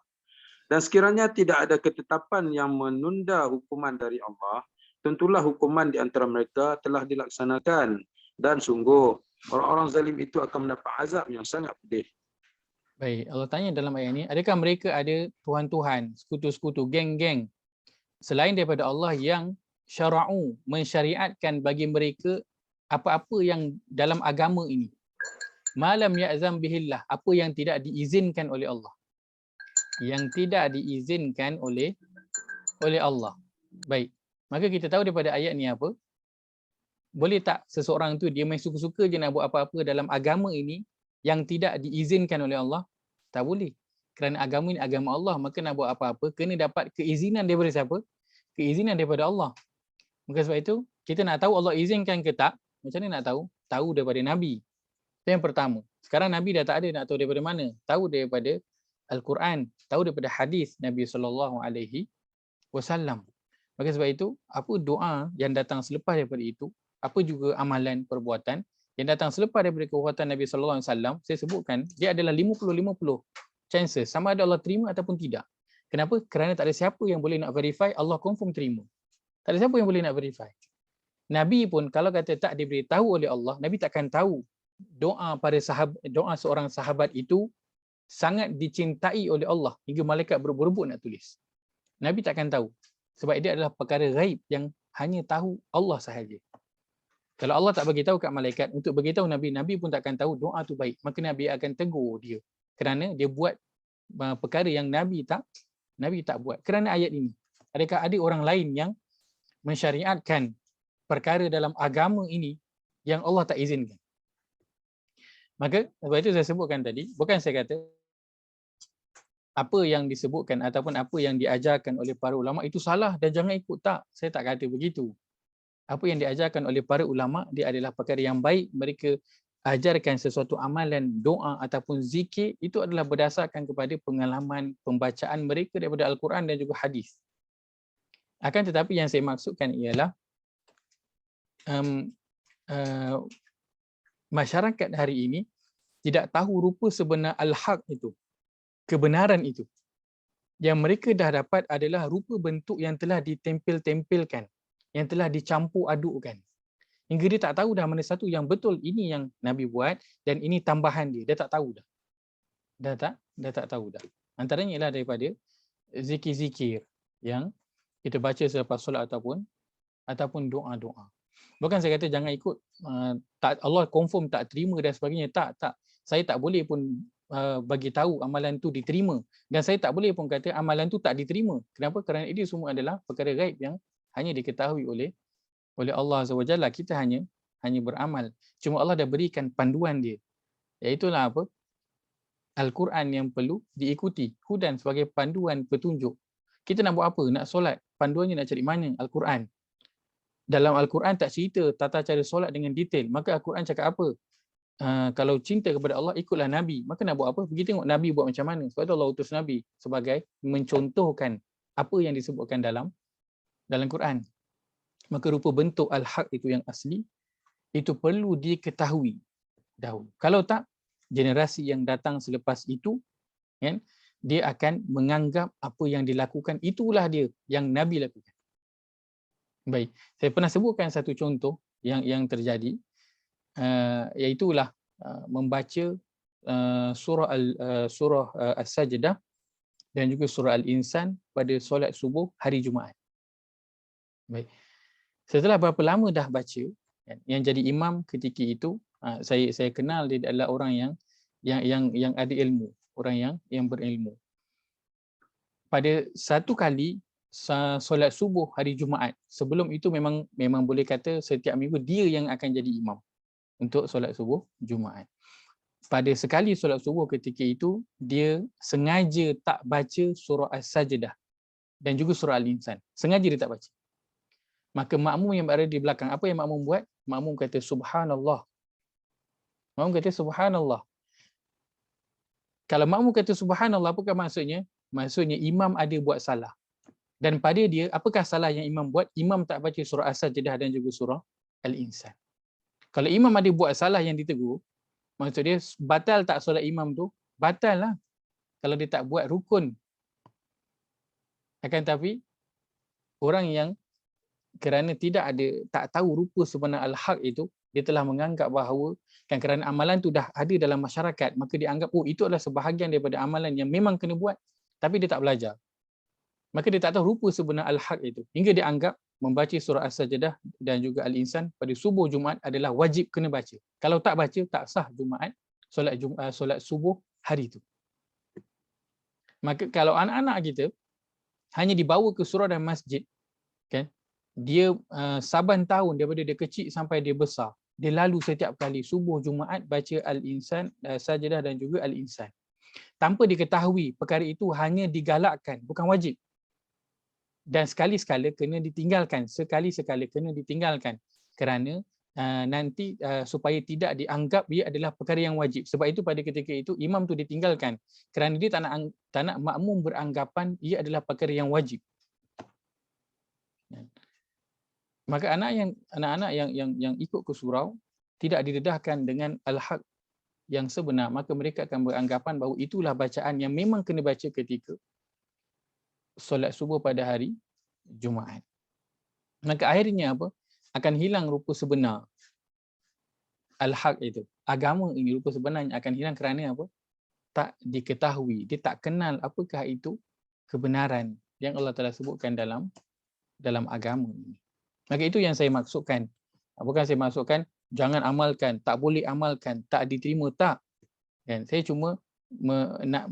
Dan sekiranya tidak ada ketetapan yang menunda hukuman dari Allah, tentulah hukuman di antara mereka telah dilaksanakan dan sungguh orang-orang zalim itu akan mendapat azab yang sangat pedih. Baik, Allah tanya dalam ayat ini, adakah mereka ada tuhan-tuhan, sekutu-sekutu, geng-geng selain daripada Allah yang syara'u, mensyariatkan bagi mereka apa-apa yang dalam agama ini. Malam ya'zam bihillah, apa yang tidak diizinkan oleh Allah. Yang tidak diizinkan oleh Allah. Baik, maka kita tahu daripada ayat ni apa? Boleh tak seseorang tu dia main suka-suka je nak buat apa-apa dalam agama ini yang tidak diizinkan oleh Allah? Tak boleh. Kerana agama ini agama Allah, maka nak buat apa-apa kena dapat keizinan daripada siapa? Keizinan daripada Allah. Maka sebab itu kita nak tahu Allah izinkan ke tak? Macam mana nak tahu? Tahu daripada Nabi. Itu yang pertama. Sekarang Nabi dah tak ada, nak tahu daripada mana? Tahu daripada Al-Quran, tahu daripada hadis Nabi SAW. Maka sebab itu, apa doa yang datang selepas daripada itu, apa juga amalan perbuatan yang datang selepas daripada perbuatan Nabi SAW, saya sebutkan, dia adalah 50-50 chances, sama ada Allah terima ataupun tidak. Kenapa? Kerana tak ada siapa yang boleh nak verify, Allah confirm terima. Tak ada siapa yang boleh nak verify. Nabi pun kalau kata tak diberitahu oleh Allah, Nabi takkan tahu doa seorang sahabat itu sangat dicintai oleh Allah hingga malaikat berebut-rebut nak tulis. Nabi takkan tahu. Sebab dia adalah perkara ghaib yang hanya tahu Allah sahaja. Kalau Allah tak bagi tahu kat malaikat untuk bagi tahu Nabi, Nabi pun takkan tahu doa tu baik. Maka Nabi akan tegur dia kerana dia buat perkara yang Nabi tak buat. Kerana ayat ini, adakah ada orang lain yang mensyariatkan perkara dalam agama ini yang Allah tak izinkan? Maka sebab itu saya sebutkan tadi, bukan saya kata apa yang disebutkan ataupun apa yang diajarkan oleh para ulama itu salah dan jangan ikut, tak. Saya tak kata begitu. Apa yang diajarkan oleh para ulama dia adalah perkara yang baik. Mereka ajarkan sesuatu amalan, doa ataupun zikir itu adalah berdasarkan kepada pengalaman pembacaan mereka daripada Al-Quran dan juga hadis. Akan tetapi yang saya maksudkan ialah masyarakat hari ini tidak tahu rupa sebenar al-haq itu, kebenaran itu. Yang mereka dah dapat adalah rupa bentuk yang telah ditempel-tempelkan, yang telah dicampur adukkan. Hingga dia tak tahu dah mana satu yang betul, ini yang Nabi buat dan ini tambahan dia. Dia tak tahu dah. Dah tak tahu dah. Antaranya ialah daripada zikir-zikir yang kita baca selepas solat ataupun doa-doa. Bukan saya kata jangan ikut, Allah confirm tak terima dan sebagainya. Tak. Saya tak boleh pun bagi tahu amalan tu diterima, dan saya tak boleh pun kata amalan tu tak diterima. Kenapa? Kerana ini semua adalah perkara gaib yang hanya diketahui oleh Allah Azza wa Jalla. Kita hanya beramal. Cuma Allah dah berikan panduan dia, iaitulah apa? Al-Quran yang perlu diikuti, hudan sebagai panduan petunjuk. Kita nak buat apa? Nak solat, panduannya nak cari mana? Al-Quran. Dalam Al-Quran tak cerita tata cara solat dengan detail. Maka Al-Quran cakap apa? Kalau cinta kepada Allah, ikutlah Nabi. Maka nak buat apa? Pergi tengok Nabi buat macam mana. Sebab itu Allah utus Nabi sebagai mencontohkan apa yang disebutkan dalam Quran. Maka rupa bentuk al-haq itu yang asli, itu perlu diketahui dahulu. Kalau tak, generasi yang datang selepas itu, kan, dia akan menganggap apa yang dilakukan itulah dia yang Nabi lakukan. Baik, saya pernah sebutkan satu contoh yang terjadi, iaitulah membaca surah As-Sajdah dan juga surah Al-Insan pada solat subuh hari Jumaat. Baik. Setelah berapa lama dah baca, yang jadi imam ketika itu, saya kenal dia adalah orang yang ada ilmu, orang yang berilmu. Pada satu kali solat subuh hari Jumaat, sebelum itu memang boleh kata setiap minggu dia yang akan jadi imam untuk solat subuh Jumaat. Pada sekali solat subuh ketika itu, dia sengaja tak baca surah As-Sajdah dan juga surah Al-Insan. Sengaja dia tak baca. Maka makmum yang berada di belakang, apa yang makmum buat? Makmum kata subhanallah. Makmum kata subhanallah. Kalau makmum kata subhanallah, apakah maksudnya? Maksudnya imam ada buat salah. Dan pada dia, apakah salah yang imam buat? Imam tak baca surah As-Sajdah dan juga surah Al-Insan. Kalau imam ada buat salah yang ditegur, maksud dia batal tak solat imam tu? Batal lah. Kalau dia tak buat rukun. Akan tapi orang yang kerana tak tahu rupa sebenar al-haq itu, dia telah menganggap bahawa kan kerana amalan tu dah ada dalam masyarakat, maka dia anggap itu adalah sebahagian daripada amalan yang memang kena buat, tapi dia tak belajar. Maka dia tak tahu rupa sebenar al-haq itu. Hingga dia anggap membaca surah As-Sajdah dan juga Al-Insan pada subuh Jumaat adalah wajib kena baca. Kalau tak baca, tak sah Jumaat, solat subuh hari itu. Maka kalau anak-anak kita hanya dibawa ke surau dan masjid, kan, dia saban tahun daripada dia kecil sampai dia besar, dia lalu setiap kali subuh Jumaat baca Al-Insan, Sajdah dan juga Al-Insan. Tanpa diketahui perkara itu hanya digalakkan, bukan wajib. Dan sekali-sekala kena ditinggalkan, sekali-sekala kena ditinggalkan kerana nanti supaya tidak dianggap ia adalah perkara yang wajib. Sebab itu pada ketika itu imam tu ditinggalkan kerana dia tak nak makmum beranggapan ia adalah perkara yang wajib. Maka anak-anak yang ikut ke surau tidak didedahkan dengan al-haq yang sebenar, maka mereka akan beranggapan bahawa itulah bacaan yang memang kena baca ketika solat subuh pada hari Jumaat. Maka akhirnya apa? Akan hilang rupa sebenar al-haq itu. Agama ini rupa sebenarnya akan hilang kerana apa? Tak diketahui. Dia tak kenal apakah itu kebenaran yang Allah Taala sebutkan dalam agama ini. Maka itu yang saya maksudkan. Bukan saya maksudkan jangan amalkan, tak boleh amalkan, tak diterima, tak. Kan? Saya cuma nak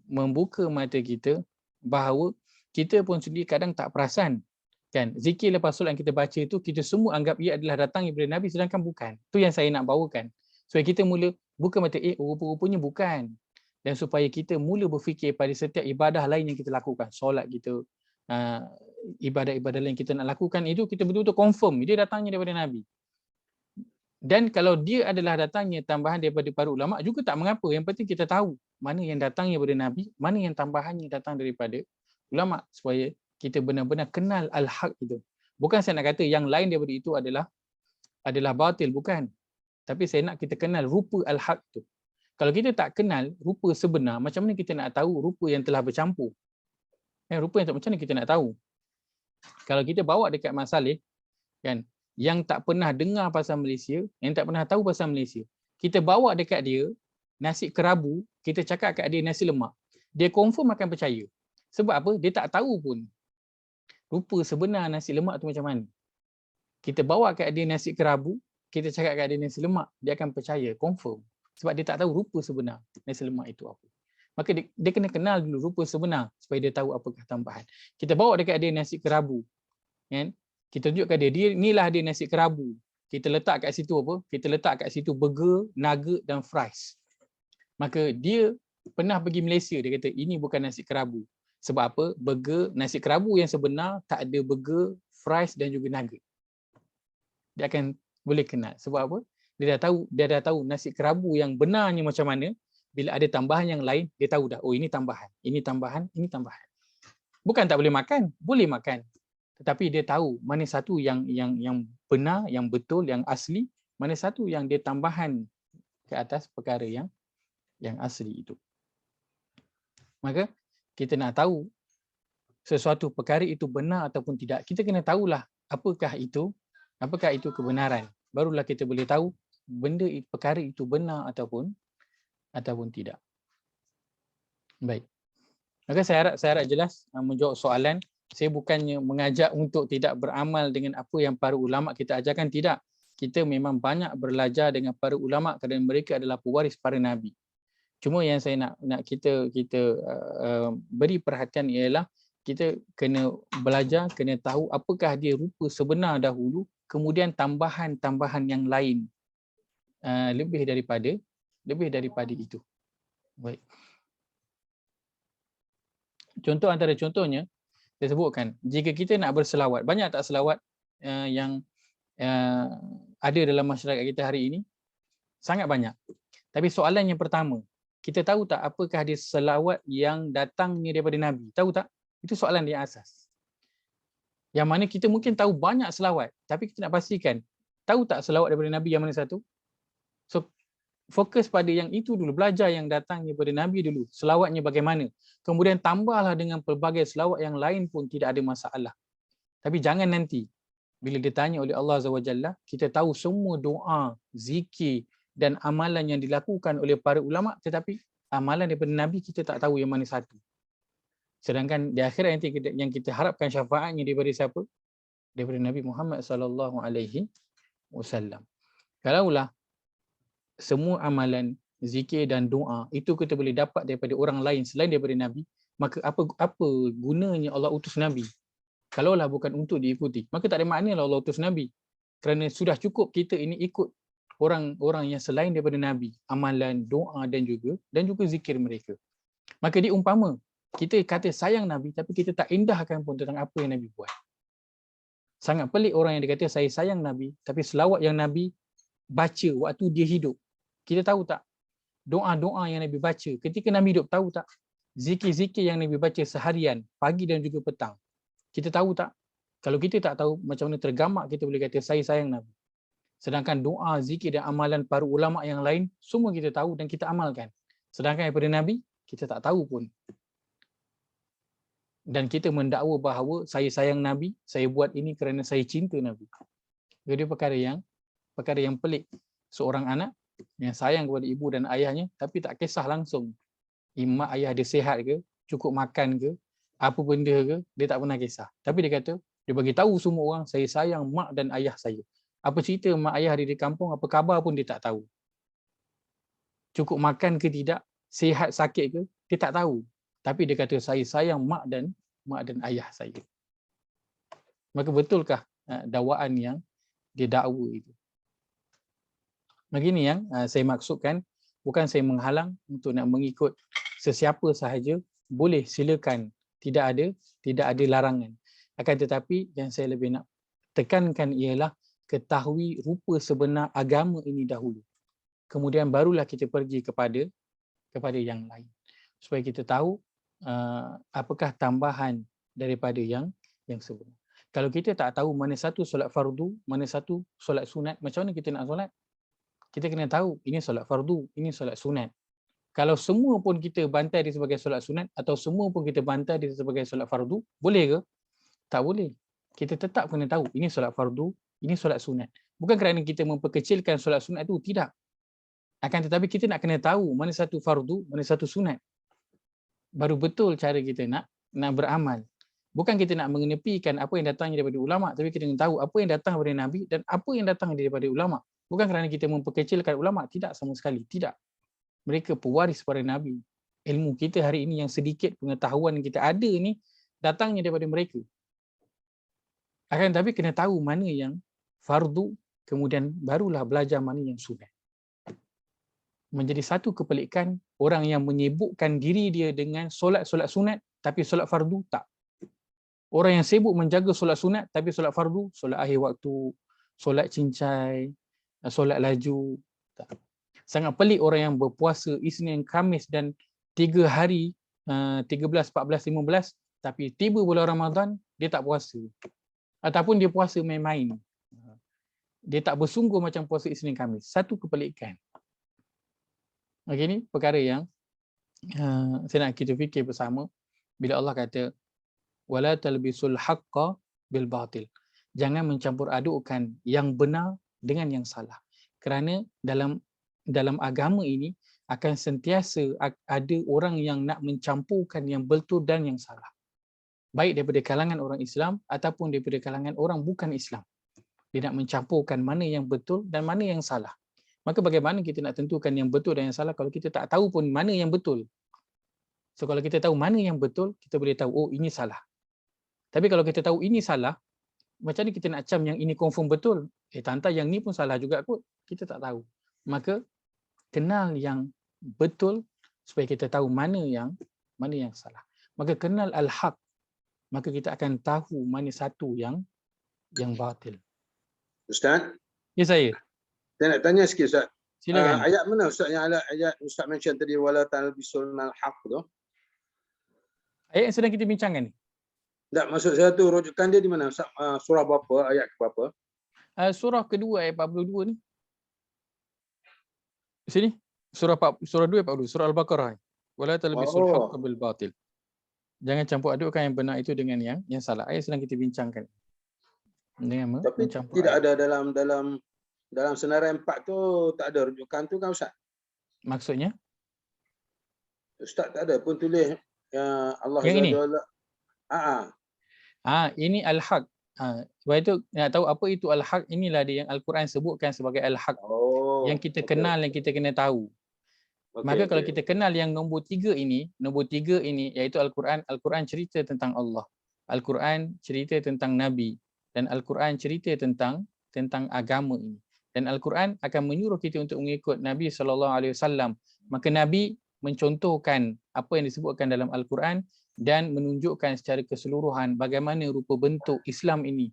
membuka mata kita bahawa kita pun sendiri kadang tak perasan. Kan? Zikir lepas solat yang kita baca itu, kita semua anggap ia adalah datang daripada Nabi, sedangkan bukan. Itu yang saya nak bawakan. Supaya kita mula buka mata, rupa-rupanya bukan. Dan supaya kita mula berfikir pada setiap ibadah lain yang kita lakukan. Solat kita, ibadah-ibadah lain kita nak lakukan itu, kita betul-betul confirm dia datangnya daripada Nabi. Dan kalau dia adalah datangnya tambahan daripada para ulama juga tak mengapa. Yang penting kita tahu mana yang datangnya daripada Nabi, mana yang tambahannya datang daripada ulama, supaya kita benar-benar kenal al-haq itu. Bukan saya nak kata yang lain daripada itu adalah batil, bukan. Tapi saya nak kita kenal rupa al-haq itu. Kalau kita tak kenal rupa sebenar, macam mana kita nak tahu rupa yang telah bercampur? Rupa yang tak, macam mana kita nak tahu? Kalau kita bawa dekat Mat Saleh, kan, yang tak pernah dengar pasal Malaysia, yang tak pernah tahu pasal Malaysia, kita bawa dekat dia nasi kerabu, kita cakap kat dia nasi lemak, dia confirm akan percaya. Sebab apa? Dia tak tahu pun rupa sebenar nasi lemak tu macam mana. Kita bawa kat dia nasi kerabu, kita cakap kat dia nasi lemak, dia akan percaya, confirm. Sebab dia tak tahu rupa sebenar nasi lemak itu apa. Maka dia kena kenal dulu rupa sebenar supaya dia tahu apakah tambahan. Kita bawa dekat dia nasi kerabu, kan? Kita tunjukkan dia inilah dia nasi kerabu. Kita letak kat situ apa? Kita letak kat situ burger, nugget dan fries. Maka dia pernah pergi Malaysia, dia kata ini bukan nasi kerabu. Sebab apa? Burger, nasi kerabu yang sebenar tak ada burger, fries dan juga nugget. Dia akan boleh kenal. Sebab apa? Dia dah tahu nasi kerabu yang benarnya macam mana. Bila ada tambahan yang lain, dia tahu dah, oh ini tambahan, ini tambahan, ini tambahan. Bukan tak boleh makan, boleh makan. Tetapi dia tahu mana satu yang benar, yang betul, yang asli, mana satu yang dia tambahan ke atas perkara yang asli itu. Maka kita nak tahu sesuatu perkara itu benar ataupun tidak, kita kena tahulah apakah itu kebenaran. Barulah kita boleh tahu benda perkara itu benar ataupun tidak. Baik. Maka saya harap jelas menjawab soalan. Saya bukannya mengajak untuk tidak beramal dengan apa yang para ulama kita ajarkan, tidak. Kita memang banyak belajar dengan para ulama kerana mereka adalah pewaris para nabi. Cuma yang saya nak kita beri perhatian ialah kita kena belajar, kena tahu apakah dia rupa sebenar dahulu, kemudian tambahan-tambahan yang lain lebih daripada itu. Baik. Contoh antara contohnya saya sebutkan, jika kita nak berselawat, banyak tak selawat yang ada dalam masyarakat kita hari ini? Sangat banyak. Tapi soalan yang pertama, kita tahu tak apakah dia selawat yang datangnya daripada Nabi? Tahu tak? Itu soalan yang asas. Yang mana kita mungkin tahu banyak selawat, tapi kita nak pastikan, tahu tak selawat daripada Nabi yang mana satu? So, fokus pada yang itu dulu, belajar yang datangnya daripada Nabi dulu, selawatnya bagaimana. Kemudian tambahlah dengan pelbagai selawat yang lain pun tidak ada masalah. Tapi jangan nanti bila ditanya oleh Allah Azza wa Jalla, kita tahu semua doa, zikir dan amalan yang dilakukan oleh para ulama, tetapi amalan daripada Nabi kita tak tahu yang mana satu. Sedangkan di akhirat nanti yang kita harapkan syafaatnya daripada siapa? Daripada Nabi Muhammad sallallahu alaihi wasallam. Kalaulah semua amalan, zikir dan doa itu kita boleh dapat daripada orang lain selain daripada Nabi, maka apa gunanya Allah utus Nabi? Kalaulah bukan untuk diikuti, maka tak ada maknalah Allah utus Nabi. Kerana sudah cukup kita ini ikut orang-orang yang selain daripada Nabi, amalan, doa dan juga zikir mereka. Maka diumpama kita kata sayang Nabi tapi kita tak indahkan pun tentang apa yang Nabi buat. Sangat pelik orang yang dikata saya sayang Nabi tapi selawat yang Nabi baca waktu dia hidup. Kita tahu tak doa-doa yang Nabi baca ketika Nabi hidup, tahu tak? Zikir-zikir yang Nabi baca seharian, pagi dan juga petang. Kita tahu tak? Kalau kita tak tahu, macam mana tergamak kita boleh kata saya sayang Nabi. Sedangkan doa, zikir dan amalan para ulama yang lain semua kita tahu dan kita amalkan. Sedangkan daripada Nabi kita tak tahu pun. Dan kita mendakwa bahawa saya sayang Nabi, saya buat ini kerana saya cinta Nabi. Jadi perkara yang pelik. Seorang anak yang sayang kepada ibu dan ayahnya tapi tak kisah langsung mak ayah dia sihat ke, cukup makan ke, apa benda ke, dia tak pernah kisah. Tapi dia kata, dia bagi tahu semua orang saya sayang mak dan ayah saya. Apa cerita mak ayah dia di kampung, apa khabar pun dia tak tahu. Cukup makan ke tidak, sihat sakit ke, dia tak tahu. Tapi dia kata saya sayang mak dan ayah saya. Maka betulkah dakwaan yang dia dakwa itu? Begini yang saya maksudkan, bukan saya menghalang untuk nak mengikut sesiapa sahaja, boleh silakan, tidak ada larangan. Akan tetapi yang saya lebih nak tekankan ialah ketahui rupa sebenar agama ini dahulu. Kemudian barulah kita pergi kepada yang lain. Supaya kita tahu apakah tambahan daripada yang sebenar. Kalau kita tak tahu mana satu solat fardu, mana satu solat sunat, macam mana kita nak solat? Kita kena tahu ini solat fardu, ini solat sunat. Kalau semua pun kita bantai dia sebagai solat sunat atau semua pun kita bantai dia sebagai solat fardu, boleh ke? Tak boleh. Kita tetap kena tahu ini solat fardu, ini solat sunat. Bukan kerana kita memperkecilkan solat sunat itu, tidak. Akan tetapi kita nak kena tahu mana satu fardu, mana satu sunat. Baru betul cara kita nak beramal. Bukan kita nak mengenepikan apa yang datang daripada ulama, tapi kita kena tahu apa yang datang daripada Nabi dan apa yang datang daripada ulama. Bukan kerana kita memperkecilkan ulama, tidak sama sekali, tidak. Mereka pewaris para Nabi. Ilmu kita hari ini yang sedikit pengetahuan yang kita ada ni datangnya daripada mereka. Akan tetapi kena tahu mana yang fardu, kemudian barulah belajar mana yang sunat. Menjadi satu kepelikan orang yang menyibukkan diri dia dengan solat-solat sunat tapi solat fardu tak. Orang yang sibuk menjaga solat sunat tapi solat fardu, solat akhir waktu, solat cincai, solat laju, tak. Sangat pelik orang yang berpuasa Isnin, Khamis dan 3 hari 13, 14, 15 tapi tiba bulan Ramadan dia tak puasa. Ataupun dia puasa main-main. Dia tak bersungguh macam puasa Isnin, Khamis. Satu kepelikan. Okey, ni perkara yang saya nak kita fikir bersama bila Allah kata wala talbisul haqqa bil batil. Jangan mencampur adukkan yang benar dengan yang salah. Kerana dalam agama ini akan sentiasa ada orang yang nak mencampurkan yang betul dan yang salah. Baik daripada kalangan orang Islam ataupun daripada kalangan orang bukan Islam. Dia nak mencampurkan mana yang betul dan mana yang salah. Maka bagaimana kita nak tentukan yang betul dan yang salah kalau kita tak tahu pun mana yang betul? So kalau kita tahu mana yang betul, kita boleh tahu, oh ini salah. Tapi kalau kita tahu ini salah, macam ni kita nak cam yang ini confirm betul? Tanta yang ni pun salah juga kot. Kita tak tahu. Maka kenal yang betul supaya kita tahu mana yang salah. Maka kenal al-haq, maka kita akan tahu mana satu yang batil. Ustaz? Ya saya. Saya nak tanya sikit Ustaz. Silakan. Ayat mana Ustaz yang ada ayat Ustaz mention tadi wala talbisul haq tu? Ayat yang sedang kita bincangkan ni. Tak, maksud saya tu rujukan dia di mana? Surah berapa, ayat ke berapa? Surah kedua ayat 42 ni. Di sini. Surah 2 ayat 42. Surah Al-Baqarah. Wala talbisul haqqa bil batil. Jangan campur adukkan yang benar itu dengan yang salah. Ayat sedang kita bincangkan. Dengan Tapi mencampur tidak aduk. ada dalam senarai 4 tu, tak ada rujukan tu kan Ustaz? Maksudnya? Ustaz tak ada pun tulis Allah Yang Azza ini? wa Jalla. Ini al-haq. Sebab itu nak tahu apa itu al-haq, inilah dia yang Al-Quran sebutkan sebagai al-haq. Oh. Yang kita kenal, yang kita kena tahu. Maka kalau kita kenal yang nombor 3 ini iaitu Al-Quran. Al-Quran cerita tentang Allah. Al-Quran cerita tentang Nabi. Dan Al-Quran cerita tentang agama ini. Dan Al-Quran akan menyuruh kita untuk mengikut Nabi SAW. Maka Nabi mencontohkan apa yang disebutkan dalam Al-Quran dan menunjukkan secara keseluruhan bagaimana rupa bentuk Islam ini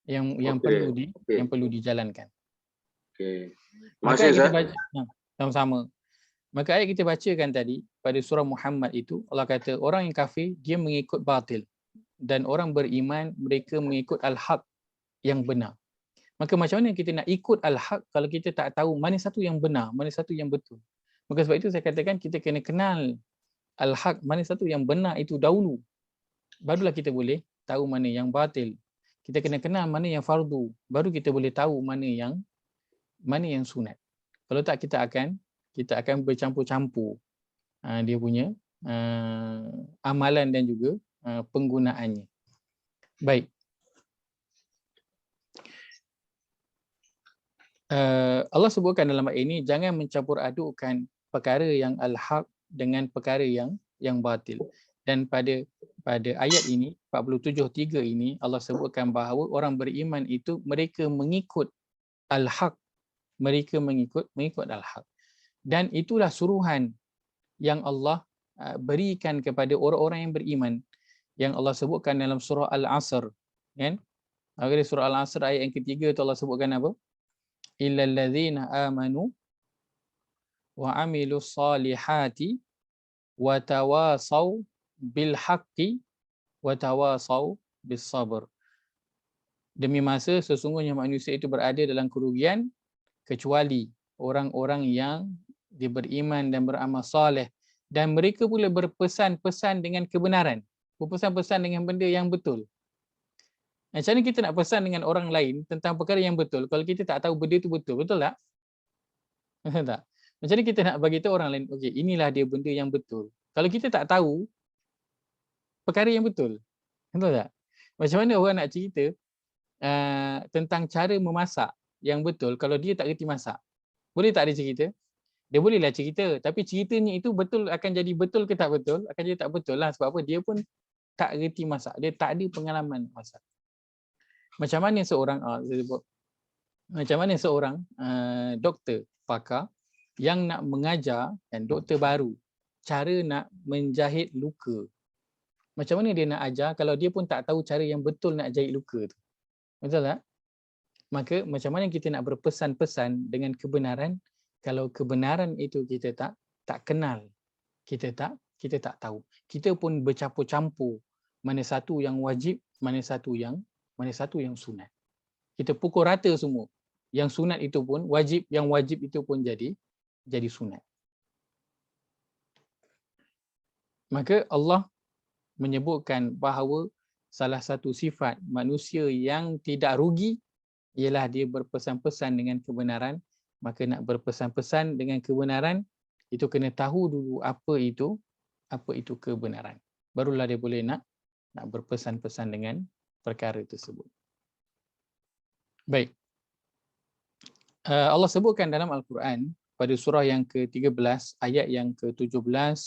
yang perlu dijalankan. Okey. Maka Masih kita Ustaz. baca sama-sama. Maka ayat kita bacakan tadi pada surah Muhammad itu, Allah kata orang yang kafir dia mengikut batil dan orang beriman mereka mengikut al-haq yang benar. Maka macam mana kita nak ikut al-haq kalau kita tak tahu mana satu yang benar, mana satu yang betul. Maka sebab itu saya katakan kita kena kenal al-haq, mana satu yang benar itu dahulu. Barulah kita boleh tahu mana yang batil. Kita kena kenal mana yang fardu, baru kita boleh tahu mana yang sunat. Kalau tak kita akan bercampur-campur dia punya amalan dan juga penggunaannya. Baik. Allah sebutkan dalam ayat ini jangan mencampur adukkan perkara yang al-haq dengan perkara yang batil. Dan pada ayat ini 47:3 ini Allah sebutkan bahawa orang beriman itu mereka mengikut al-haq, mereka mengikut al-haq. Dan itulah suruhan yang Allah berikan kepada orang-orang yang beriman yang Allah sebutkan dalam surah Al-Asr, kan? Di surah Al-Asr ayat yang ketiga tu Allah sebutkan apa? Illal ladzina amanu wa amilus salihati wa tawasaw bil haqqi wa tawasaw bis sabr. Demi masa sesungguhnya manusia itu berada dalam kerugian kecuali orang-orang yang dia beriman dan beramal soleh dan mereka pula berpesan-pesan dengan kebenaran, berpesan-pesan dengan benda yang betul. Macam mana kita nak pesan dengan orang lain tentang perkara yang betul kalau kita tak tahu benda itu betul, betul tak? Betul tak? Macam mana kita nak bagi tahu orang lain, okey, inilah dia benda yang betul. Kalau kita tak tahu perkara yang betul, betul tak? Macam mana orang nak cerita tentang cara memasak yang betul kalau dia tak reti masak? Boleh tak dia cerita? Dia bolehlah cerita, tapi ceritanya itu betul akan jadi betul ke tak betul? Akan jadi tak betul lah. Sebab apa? Dia pun tak reti masak. Dia tak ada pengalaman masak. Macam mana seorang doktor pakar yang nak mengajar dan doktor baru cara nak menjahit luka. Macam mana dia nak ajar kalau dia pun tak tahu cara yang betul nak jahit luka tu? Betul tak? Maka macam mana kita nak berpesan-pesan dengan kebenaran kalau kebenaran itu kita tak kenal, kita tak tahu. Kita pun bercampur-campur mana satu yang wajib, mana satu yang sunat. Kita pukul rata semua. Yang sunat itu pun wajib, yang wajib itu pun jadi sunat. Maka Allah menyebutkan bahawa salah satu sifat manusia yang tidak rugi ialah dia berpesan-pesan dengan kebenaran. Maka nak berpesan-pesan dengan kebenaran itu kena tahu dulu apa itu kebenaran. Barulah dia boleh nak berpesan-pesan dengan perkara tersebut. Baik. Allah sebutkan dalam Al-Quran pada surah yang ke-13 ayat yang ke-17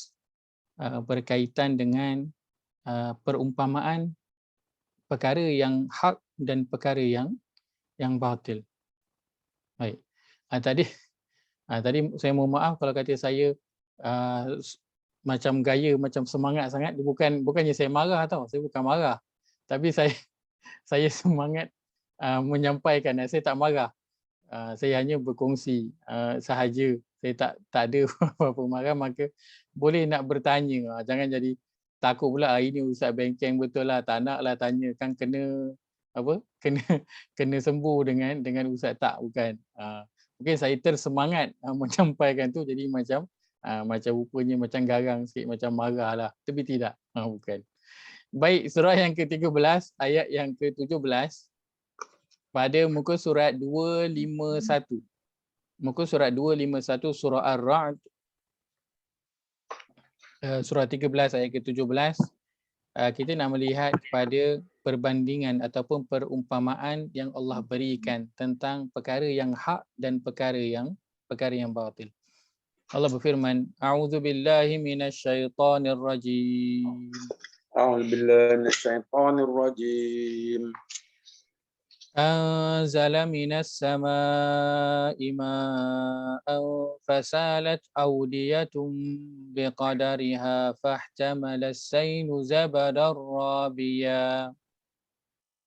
berkaitan dengan perumpamaan perkara yang hak dan perkara yang batil. Baik. Tadi saya mohon maaf kalau kata saya macam gaya macam semangat sangat. Bukannya saya marah tau, saya bukan marah. Tapi saya semangat menyampaikan, saya tak marah. Saya hanya berkongsi sahaja. Saya tak ada apa-apa marah, maka boleh nak bertanya. Jangan jadi takut pula ini Ustaz bengkeng betul lah, tak naklah tanya, kan kena kena sembuh dengan Ustaz, tak, bukan. Mungkin saya tersemangat menyampaikan tu jadi macam rupanya macam garang sikit, macam marah lah, tapi tidak, bukan. Baik, surah yang ke-13 ayat yang ke-17 pada muka surat 251. Muka surat 251 surah Ar-Ra'd, surah 13 ayat ke-17. Kita nak melihat kepada perbandingan ataupun perumpamaan yang Allah berikan tentang perkara yang hak dan perkara yang batil. Allah berfirman, A'udzu billahi minasyaitonir rajim. A'udzu billahi minasyaitonir rajim. أنزل من السماء ماء فسالت أودية بقدرها فاحتمل السيل زبدا رابيا.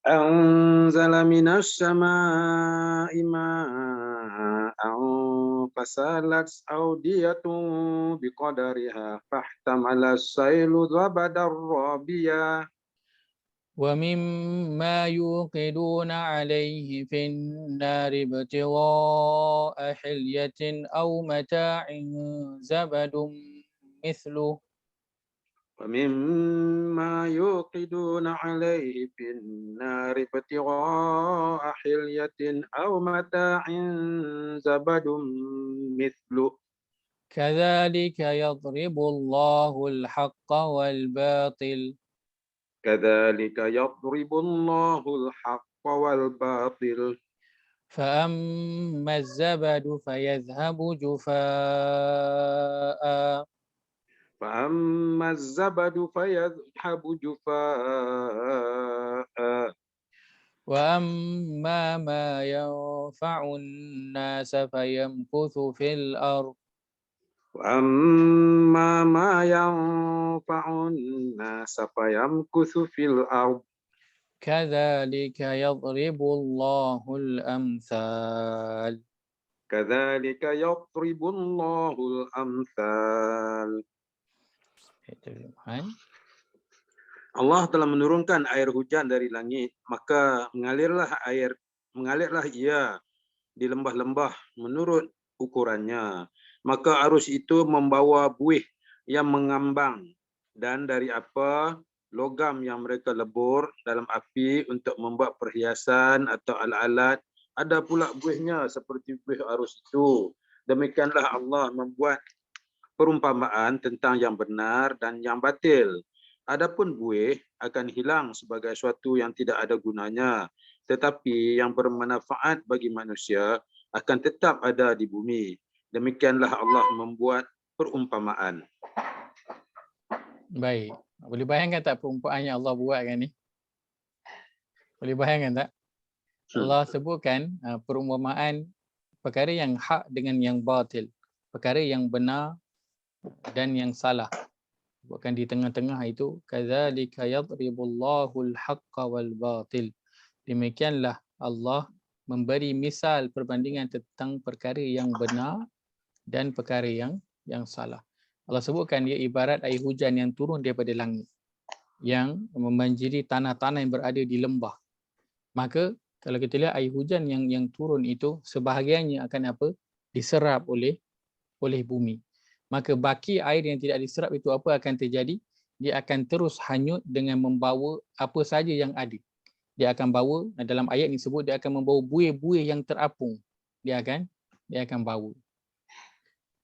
أنزل من السماء ماء فسالت أودية بقدرها فاحتمل السيل زبدا رابيا. ومما يوقدون عليه في النار ابتغاء حلية أو متاع زبد مثله. ومما يوقدون عليه في النار ابتغاء حلية أو متاع زبد مثله. كذلك يضرب الله الحق والباطل. كذلك يضرب الله الحق والباطل. فأما الزبد فيذهب جفاء. فأما الزبد فيذهب جفاء. وأما ما ينفع الناس فيمكث في الأرض. وأما ما ينفع الناس فيمكث في الأرض. كذلك يضرب الله الأمثال. كذلك يضرب الله الأمثال. Allah telah menurunkan air hujan dari langit, maka mengalirlah ia di lembah-lembah menurut ukurannya. Maka arus itu membawa buih yang mengambang, dan dari apa logam yang mereka lebur dalam api untuk membuat perhiasan atau alat-alat, ada pula buihnya seperti buih arus itu. Demikianlah Allah membuat perumpamaan tentang yang benar dan yang batil. Adapun buih akan hilang sebagai suatu yang tidak ada gunanya, tetapi yang bermanfaat bagi manusia akan tetap ada di bumi. Demikianlah Allah membuat perumpamaan. Baik. Boleh bayangkan tak perumpamaan yang Allah buat kan ni? Boleh bayangkan tak? Allah sebutkan perumpamaan perkara yang hak dengan yang batil. Perkara yang benar dan yang salah. Bukan di tengah-tengah itu, kadzalika yadribullahu al-haqqa wal batil. Demikianlah Allah memberi misal perbandingan tentang perkara yang benar dan perkara yang salah. Allah sebutkan dia ibarat air hujan yang turun daripada langit, yang membanjiri tanah-tanah yang berada di lembah. Maka kalau kita lihat air hujan yang turun itu, sebahagiannya akan apa? Diserap oleh bumi. Maka baki air yang tidak diserap itu apa akan terjadi? Dia akan terus hanyut dengan membawa apa saja yang ada. Dia akan bawa, dalam ayat ini sebut, dia akan membawa buih-buih yang terapung. Dia akan bawa.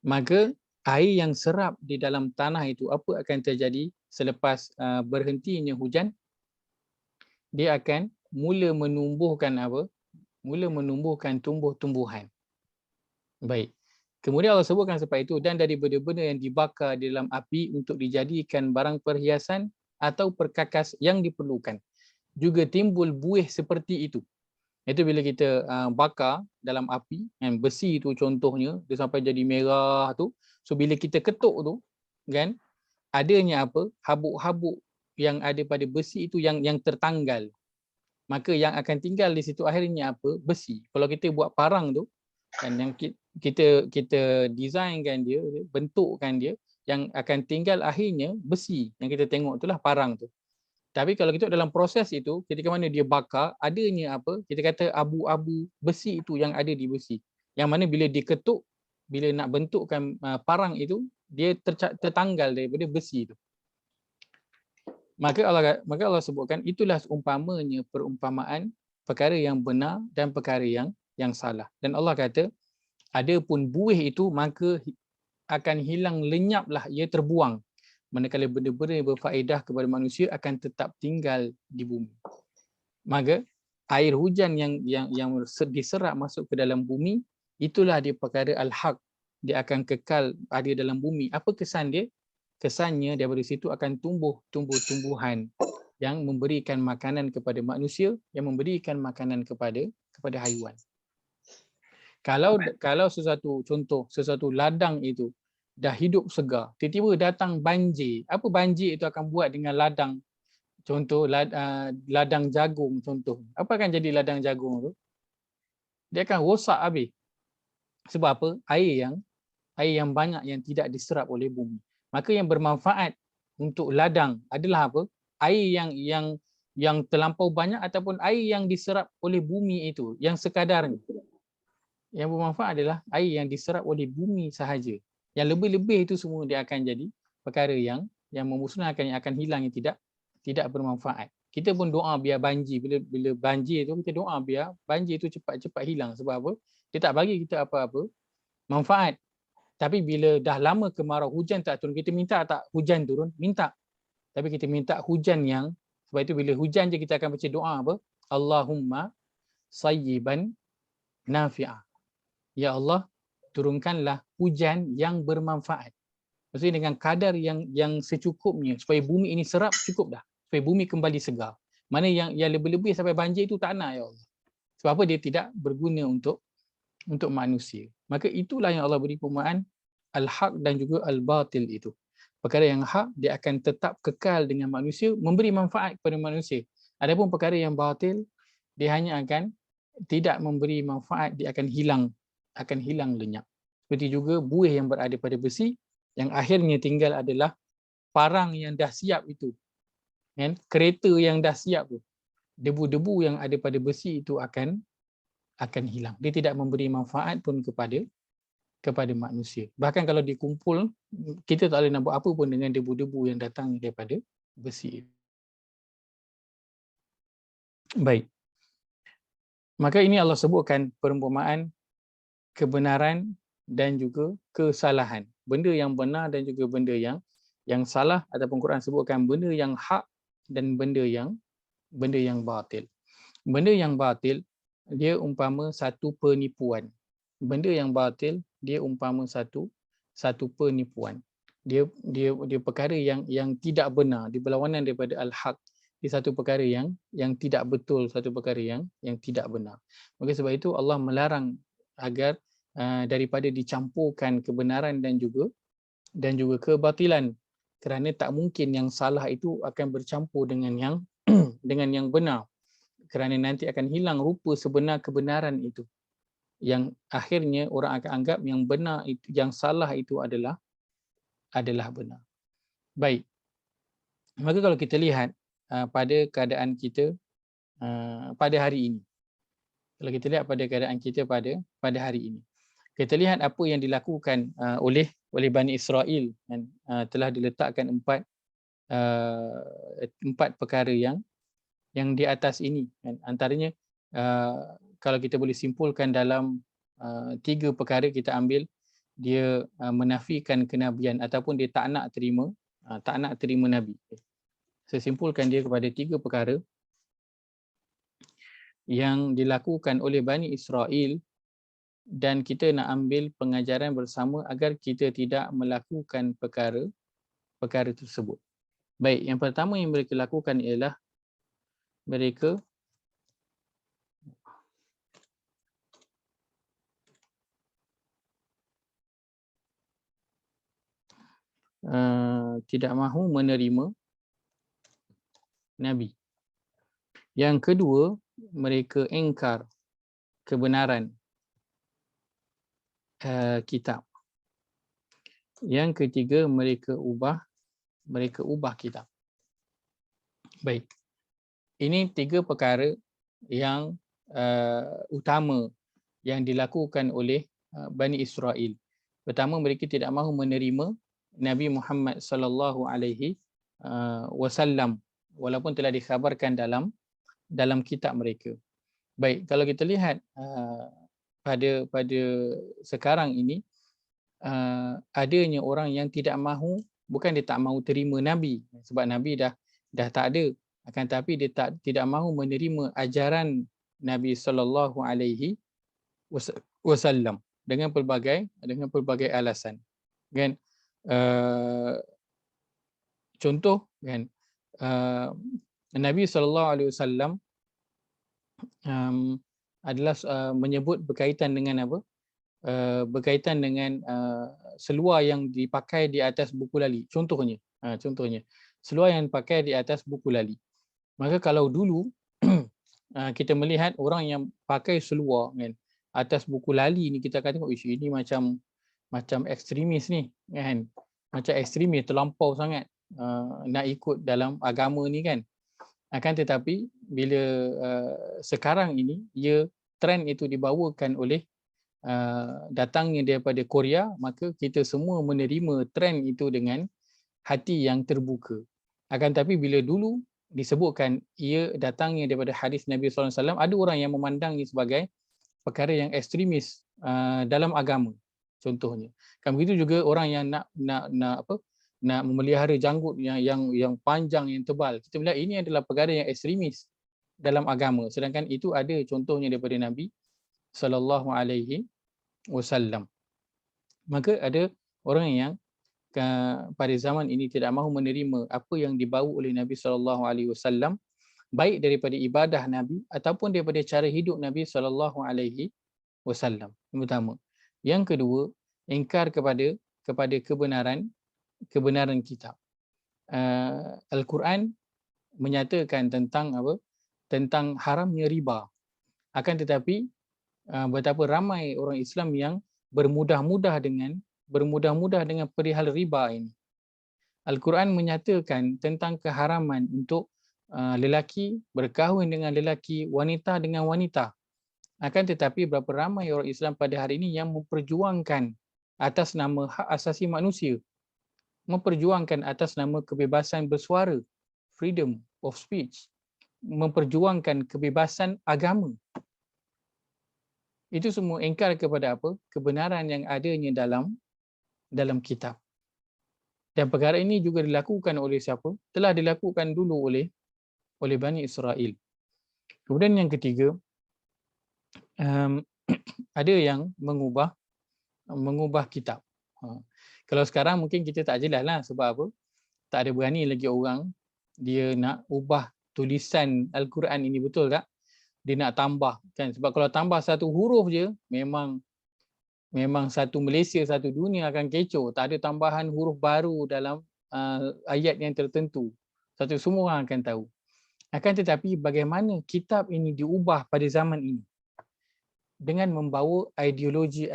Maka air yang serap di dalam tanah itu apa akan terjadi selepas berhentinya hujan? Dia akan mula menumbuhkan apa? Mula menumbuhkan tumbuh-tumbuhan. Baik. Kemudian Allah sebutkan seperti itu, dan dari benda-benda yang dibakar di dalam api untuk dijadikan barang perhiasan atau perkakas yang diperlukan, juga timbul buih seperti itu. Itu bila kita bakar dalam api, kan, besi tu contohnya, dia sampai jadi merah tu. So bila kita ketuk tu, kan, adanya apa? Habuk-habuk yang ada pada besi itu yang tertanggal. Maka yang akan tinggal di situ akhirnya apa? Besi. Kalau kita buat parang tu, kan, yang kita designkan dia, bentukkan dia, yang akan tinggal akhirnya besi. Yang kita tengok itulah parang tu. Tapi kalau kita dalam proses itu, ketika mana dia bakar, adanya apa? Kita kata abu-abu besi itu yang ada di besi. Yang mana bila diketuk, bila nak bentukkan parang itu, dia tertanggal daripada besi itu. Maka Allah sebutkan itulah umpamanya perumpamaan perkara yang benar dan perkara yang salah. Dan Allah kata, adapun buih itu maka akan hilang lenyaplah, ia terbuang. Manakala benda-benda yang berfaedah kepada manusia akan tetap tinggal di bumi. Maka air hujan yang diserap masuk ke dalam bumi, itulah dia perkara al-haq. Dia akan kekal ada dalam bumi. Apa kesan dia? Kesannya daripada situ akan tumbuh tumbuhan yang memberikan makanan kepada manusia, yang memberikan makanan kepada haiwan. Kalau sesuatu ladang itu dah hidup segar, tiba-tiba datang banjir. Apa banjir itu akan buat dengan ladang? Contoh ladang jagung contoh. Apa akan jadi ladang jagung tu? Dia akan rosak habis. Sebab apa? Air yang banyak yang tidak diserap oleh bumi. Maka yang bermanfaat untuk ladang adalah apa? Air yang terlampau banyak ataupun air yang diserap oleh bumi itu, yang sekadarnya. Yang bermanfaat adalah air yang diserap oleh bumi sahaja. Yang lebih-lebih itu semua dia akan jadi perkara yang memusnahkan, yang akan hilang, yang tidak bermanfaat. Kita pun doa biar banjir, bila banjir itu kita doa biar banjir itu cepat-cepat hilang. Sebab apa? Dia tak bagi kita apa-apa manfaat. Tapi bila dah lama kemarau, hujan tak turun, kita minta tak hujan turun? Minta. Tapi kita minta hujan yang, sebab itu bila hujan je kita akan baca doa apa? Allahumma sayyiban nafi'ah. Ya Allah, turunkanlah hujan yang bermanfaat. Maksudnya dengan kadar yang secukupnya, supaya bumi ini serap, cukup dah. Supaya bumi kembali segar. Mana yang lebih-lebih sampai banjir itu tak nak, ya Allah. Sebab apa? Dia tidak berguna untuk manusia. Maka itulah yang Allah beri perumpamaan al-haq dan juga al-batil itu. Perkara yang hak dia akan tetap kekal dengan manusia, memberi manfaat kepada manusia. Adapun perkara yang batil, dia hanya akan tidak memberi manfaat, dia akan hilang lenyap. Seperti juga buih yang berada pada besi, yang akhirnya tinggal adalah parang yang dah siap itu. Kan? Kereta yang dah siap tu. Debu-debu yang ada pada besi itu akan hilang. Dia tidak memberi manfaat pun kepada manusia. Bahkan kalau dikumpul, kita tak boleh nak buat apa pun dengan debu-debu yang datang daripada besi. Baik. Maka ini Allah sebutkan perumpamaan kebenaran dan juga kesalahan. Benda yang benar dan juga benda yang salah, ataupun Quran sebutkan benda yang hak dan benda yang batil. Benda yang batil dia umpama satu penipuan. Benda yang batil dia umpama satu penipuan. Dia perkara yang tidak benar, dia berlawanan daripada al-haq. Dia satu perkara yang tidak betul, satu perkara yang tidak benar. Maka sebab itu Allah melarang agar daripada dicampurkan kebenaran dan juga kebatilan, kerana tak mungkin yang salah itu akan bercampur dengan yang benar, kerana nanti akan hilang rupa sebenar kebenaran itu, yang akhirnya orang akan anggap yang benar itu, yang salah itu adalah benar. Baik, maka kalau kita lihat pada keadaan kita pada hari ini, kalau kita lihat pada keadaan kita pada hari ini, kita lihat apa yang dilakukan oleh Bani Israel, dan telah diletakkan empat perkara yang di atas ini, kan? Antaranya kalau kita boleh simpulkan dalam 3 perkara, kita ambil dia menafikan kenabian ataupun dia tak nak terima nabi. Saya simpulkan dia kepada 3 perkara yang dilakukan oleh Bani Israel, dan kita nak ambil pengajaran bersama agar kita tidak melakukan perkara tersebut. Baik, yang pertama yang mereka lakukan ialah mereka tidak mahu menerima Nabi. Yang kedua, mereka ingkar kebenaran kitab. Yang ketiga, mereka ubah kitab. Baik. Ini 3 perkara yang utama yang dilakukan oleh Bani Israel. Pertama, mereka tidak mahu menerima Nabi Muhammad sallallahu alaihi wasallam walaupun telah dikhabarkan dalam kitab mereka. Baik, kalau kita lihat pada sekarang ini adanya orang yang tidak mahu, bukan dia tak mahu terima Nabi sebab Nabi dah tak ada, akan tapi dia tidak mahu menerima ajaran Nabi sallallahu alaihi wasallam dengan pelbagai alasan, kan. Contoh, kan, Nabi sallallahu alaihi wasallam adalah menyebut berkaitan dengan apa? Berkaitan dengan seluar yang dipakai di atas buku lali. Contohnya, seluar yang dipakai di atas buku lali. Maka kalau dulu kita melihat orang yang pakai seluar, kan, atas buku lali ni, kita akan tengok ini macam ekstremis ni, kan. Macam ekstremis, terlampau sangat nak ikut dalam agama ni, kan. Akan tetapi bila sekarang ini trend itu dibawakan oleh datangnya daripada Korea, maka kita semua menerima trend itu dengan hati yang terbuka. Akan tapi bila dulu disebutkan ia datangnya daripada hadis Nabi SAW, ada orang yang memandangnya sebagai perkara yang ekstremis dalam agama, contohnya. Kan begitu juga orang yang nak memelihara janggut yang panjang, yang tebal. Kita melihat ini adalah perkara yang ekstremis dalam agama, sedangkan itu ada contohnya daripada Nabi sallallahu alaihi wasallam. Maka ada orang yang pada zaman ini tidak mahu menerima apa yang dibawa oleh Nabi sallallahu alaihi wasallam, baik daripada ibadah Nabi ataupun daripada cara hidup Nabi sallallahu alaihi wasallam. Yang pertama. Yang kedua, ingkar kepada kebenaran kitab. Al-Quran menyatakan tentang apa? Tentang haramnya riba. Akan tetapi betapa ramai orang Islam yang bermudah-mudah dengan perihal riba ini. Al-Quran menyatakan tentang keharaman untuk lelaki berkahwin dengan lelaki, wanita dengan wanita. Akan tetapi berapa ramai orang Islam pada hari ini yang memperjuangkan atas nama hak asasi manusia, memperjuangkan atas nama kebebasan bersuara, freedom of speech, memperjuangkan kebebasan agama. Itu semua ingkar kepada apa? Kebenaran yang adanya dalam kitab. Dan perkara ini juga dilakukan oleh siapa? Telah dilakukan dulu oleh Bani Israel. Kemudian yang ketiga, ada yang mengubah kitab. Kalau sekarang mungkin kita tak jelas lah sebab apa? Tak ada berani lagi orang dia nak ubah tulisan Al-Quran ini, betul tak? Dia nak tambah, kan? Sebab kalau tambah satu huruf je, memang satu Malaysia, satu dunia akan kecoh. Tak ada tambahan huruf baru dalam ayat yang tertentu. Semua orang akan tahu. Akan tetapi bagaimana kitab ini diubah pada zaman ini? Dengan membawa ideologi,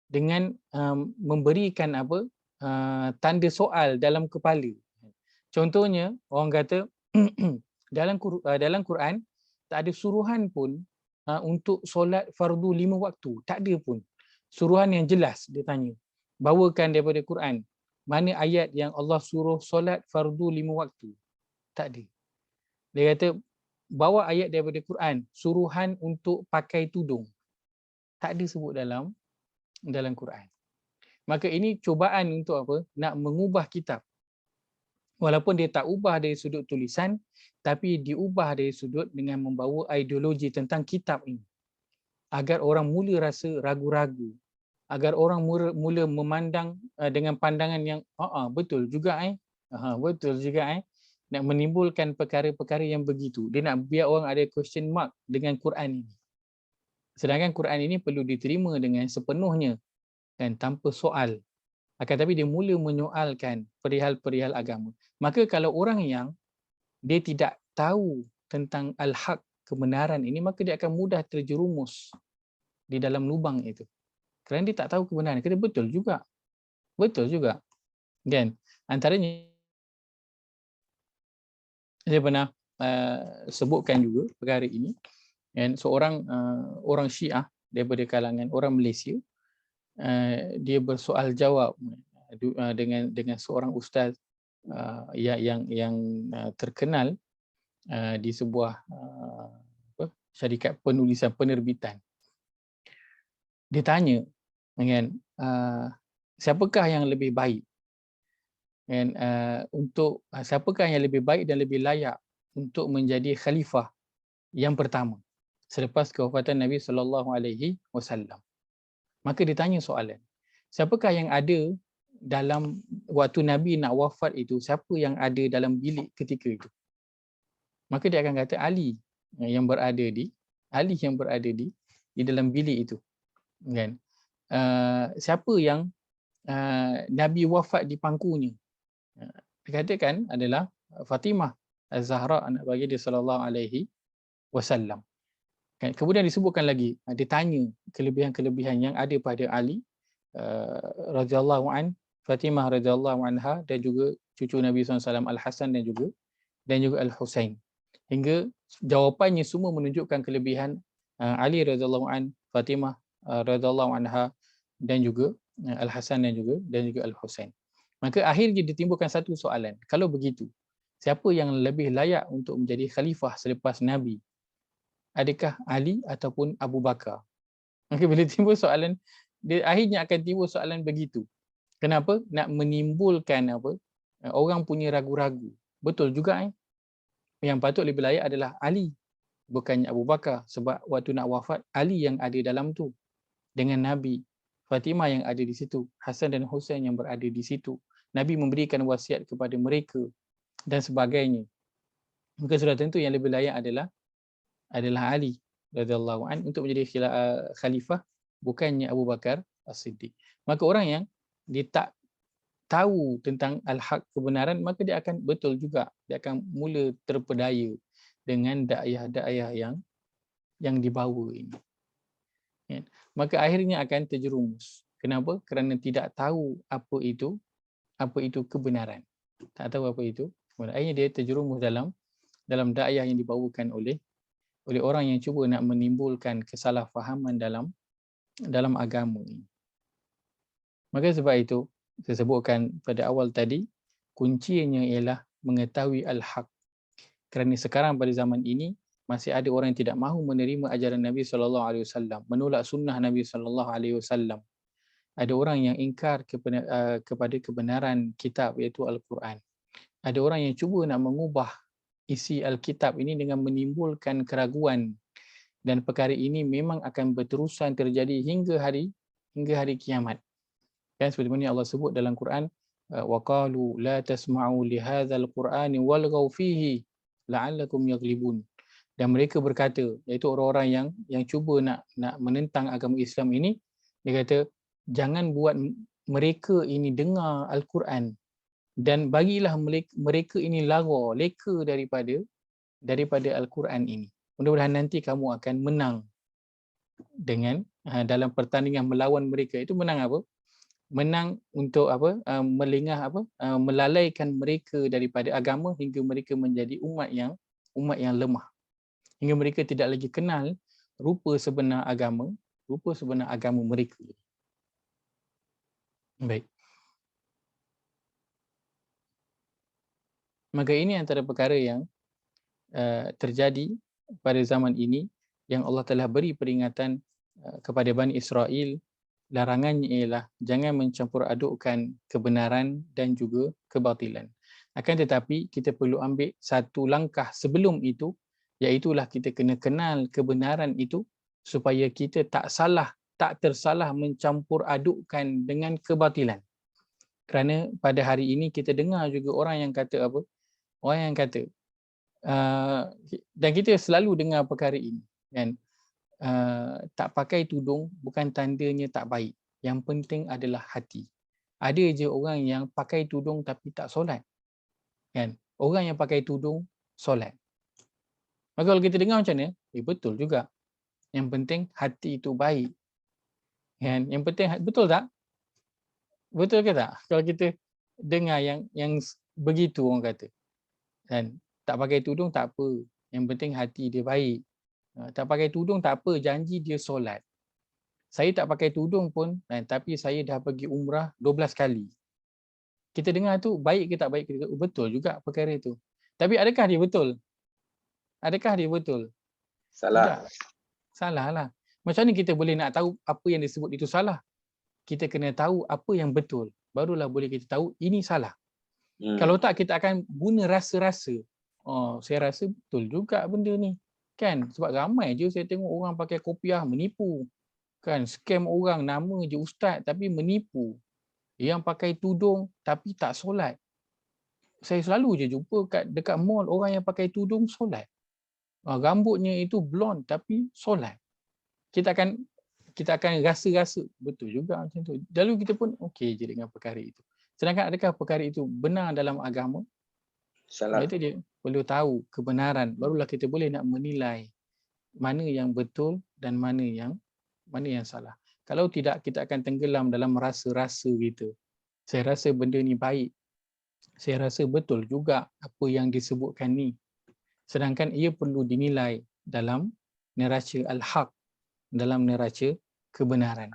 dengan memberikan apa? Tanda soal dalam kepala. Contohnya, orang kata dalam Quran tak ada suruhan pun untuk solat fardu 5 waktu. Tak ada pun suruhan yang jelas. Dia tanya, bawakan daripada Quran, mana ayat yang Allah suruh solat fardu 5 waktu? Tak ada. Dia kata, bawa ayat daripada Quran, suruhan untuk pakai tudung. Tak ada sebut dalam Quran. Maka ini cubaan untuk apa? Nak mengubah kitab. Walaupun dia tak ubah dari sudut tulisan, tapi diubah dari sudut dengan membawa ideologi tentang kitab ini. Agar orang mula rasa ragu-ragu. Agar orang mula memandang dengan pandangan yang betul juga betul juga nak menimbulkan perkara-perkara yang begitu. Dia nak biar orang ada question mark dengan Quran ini. Sedangkan Quran ini perlu diterima dengan sepenuhnya dan tanpa soal. Akan tapi dia mula menyoalkan perihal-perihal agama. Maka kalau orang yang dia tidak tahu tentang al-haq, kebenaran ini, maka dia akan mudah terjerumus di dalam lubang itu. Kerana dia tak tahu kebenaran. Kata betul juga. Betul juga. Kan? Antaranya saya pernah sebutkan juga perkara ini. Dan seorang orang Syiah daripada kalangan orang Malaysia, dia bersoal jawab dengan seorang ustaz yang terkenal di sebuah syarikat penulisan penerbitan. Dia tanya dengan siapakah yang lebih baik, dan untuk siapakah yang lebih baik dan lebih layak untuk menjadi khalifah yang pertama selepas kewafatan Nabi SAW. Maka ditanya soalan, siapakah yang ada dalam waktu Nabi nak wafat itu, siapa yang ada dalam bilik ketika itu? Maka dia akan kata Ali yang berada di dalam bilik itu, kan? Siapa yang Nabi wafat di pangkunya? Dikatakan adalah Fatimah Az-Zahra, anak baginda sallallahu alaihi wasallam. Kemudian disebutkan lagi, ditanya kelebihan-kelebihan yang ada pada Ali radhiyallahu an, Fatimah radhiyallahu anha, dan juga cucu Nabi SAW Al-Hasan dan juga Al-Husain. Hingga jawapannya semua menunjukkan kelebihan Ali radhiyallahu an, Fatimah radhiyallahu anha, dan juga Al-Hasan dan juga Al-Husain. Maka akhirnya ditimbulkan satu soalan. Kalau begitu, siapa yang lebih layak untuk menjadi khalifah selepas Nabi? Adakah Ali ataupun Abu Bakar? Maka bila timbul soalan, dia akhirnya akan timbul soalan begitu. Kenapa? Nak menimbulkan orang punya ragu-ragu. Betul juga yang patut lebih layak adalah Ali, bukannya Abu Bakar, sebab waktu nak wafat Ali yang ada dalam tu dengan Nabi, Fatimah yang ada di situ, Hasan dan Husain yang berada di situ. Nabi memberikan wasiat kepada mereka dan sebagainya. Maka sudah tentu yang lebih layak adalah Ali radhiyallahu an untuk menjadi khalifah, bukannya Abu Bakar As-Siddiq. Maka orang yang dia tak tahu tentang al-haq, kebenaran, maka dia akan betul juga, dia akan mula terpedaya dengan dakwah yang dibawa ini. Ya. Maka akhirnya akan terjerumus. Kenapa? Kerana tidak tahu apa itu kebenaran. Tak tahu apa itu. Akhirnya dia terjerumus dalam dakwah yang dibawakan oleh orang yang cuba nak menimbulkan kesalahfahaman dalam agama ini. Maka sebab itu saya sebutkan pada awal tadi, kuncinya ialah mengetahui al-haq. Kerana sekarang pada zaman ini masih ada orang yang tidak mahu menerima ajaran Nabi SAW, menolak sunnah Nabi SAW. Ada orang yang ingkar kepada kebenaran kitab, iaitu Al-Quran. Ada orang yang cuba nak mengubah isi Alkitab ini dengan menimbulkan keraguan, dan perkara ini memang akan berterusan terjadi hingga hari kiamat. Kan seperti mana Allah sebut dalam Quran, wa qalu la tasma'u li hadzal qur'ani walghaw fihi la'allakum yaghlibun. Dan mereka berkata, iaitu orang-orang yang cuba nak menentang agama Islam ini, dia kata jangan buat mereka ini dengar Al-Quran dan bagilah mereka ini leka daripada Al-Quran ini. Mudah-mudahan nanti kamu akan menang dengan dalam pertandingan melawan mereka. Itu menang apa? Menang untuk melalaikan mereka daripada agama hingga mereka menjadi umat yang lemah. Hingga mereka tidak lagi kenal rupa sebenar agama mereka. Baik. Maka ini antara perkara yang terjadi pada zaman ini, yang Allah telah beri peringatan kepada Bani Israel. Larangannya ialah jangan mencampur adukkan kebenaran dan juga kebatilan. Akan tetapi kita perlu ambil satu langkah sebelum itu, iaitulah kita kena kenal kebenaran itu supaya kita tak tersalah mencampur adukkan dengan kebatilan. Kerana pada hari ini kita dengar juga orang yang kata apa? Orang yang kata dan kita selalu dengar perkara ini, kan? Tak pakai tudung bukan tandanya tak baik. Yang penting adalah hati. Ada je orang yang pakai tudung tapi tak solat, kan? Orang yang pakai tudung solat. Maka kalau kita dengar macam mana? Betul juga. Yang penting hati itu baik, kan? Yang penting betul tak? Betul ke tak? Kalau kita dengar yang begitu orang kata, kan? Tak pakai tudung tak apa, yang penting hati dia baik. Tak pakai tudung tak apa, janji dia solat. Saya tak pakai tudung pun, tapi saya dah pergi umrah 12 kali. Kita dengar tu baik ke tak baik? Betul juga perkara itu. Tapi adakah dia betul? Adakah dia betul? Salah. Tidak. Salah lah. Macam mana kita boleh nak tahu apa yang disebut itu salah? Kita kena tahu apa yang betul. Barulah boleh kita tahu ini salah. Kalau tak, kita akan guna rasa-rasa. Oh, saya rasa betul juga benda ni. Kan? Sebab ramai je saya tengok orang pakai kopiah menipu. Kan? Scam orang, nama je ustaz tapi menipu. Yang pakai tudung tapi tak solat. Saya selalu je jumpa dekat mall orang yang pakai tudung solat. Rambutnya itu blond tapi solat. Kita akan rasa-rasa betul juga macam tu. Lalu kita pun okey je dengan perkara itu. Sedangkan adakah perkara itu benar dalam agama? Salah. Itu dia. Perlu tahu kebenaran, barulah kita boleh nak menilai mana yang betul dan mana yang salah. Kalau tidak, kita akan tenggelam dalam rasa-rasa kita. Saya rasa benda ni baik. Saya rasa betul juga apa yang disebutkan ni. Sedangkan ia perlu dinilai dalam neraca al-haq, dalam neraca kebenaran.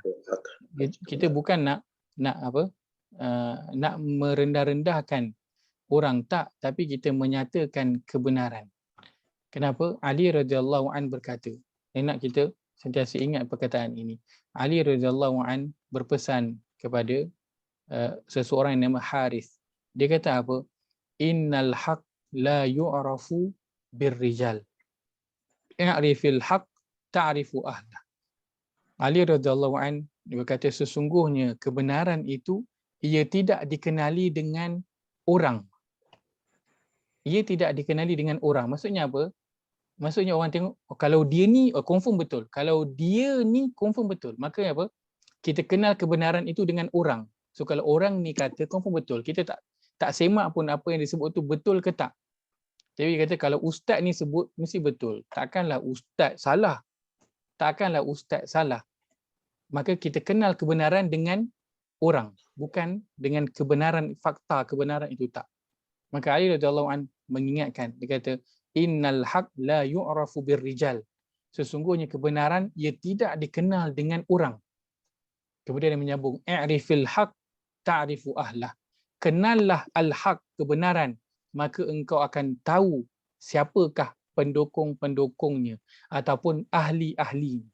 Kita bukan nak merendah-rendahkan orang, tak, tapi kita menyatakan kebenaran. Kenapa? Ali radhiyallahu an berkata, nak kita sentiasa ingat perkataan ini. Ali radhiyallahu an berpesan kepada seseorang yang nama Harith. Dia kata apa? Innal haq la yu'rafu birrijal. I'rifil haq ta'rifu ahlah. Ali radhiyallahu an berkata, sesungguhnya kebenaran itu ia tidak dikenali dengan orang. Ia tidak dikenali dengan orang. Maksudnya apa? Maksudnya orang tengok, kalau dia ni confirm betul. Kalau dia ni confirm betul. Maka apa? Kita kenal kebenaran itu dengan orang. So kalau orang ni kata confirm betul, kita tak semak pun apa yang disebut tu betul ke tak. Jadi kata kalau ustaz ni sebut mesti betul. Takkanlah ustaz salah. Takkanlah ustaz salah. Maka kita kenal kebenaran dengan orang, bukan dengan kebenaran fakta kebenaran itu, tak. Maka Ali radhiyallahu an mengingatkan, dia kata innal haq la yu'rafu birrijal. Sesungguhnya kebenaran ia tidak dikenal dengan orang. Kemudian dia menyambung i'rifil haq ta'rifu ahlah. Kenallah al-haq, kebenaran, maka engkau akan tahu siapakah pendukung-pendukungnya ataupun ahli-ahli.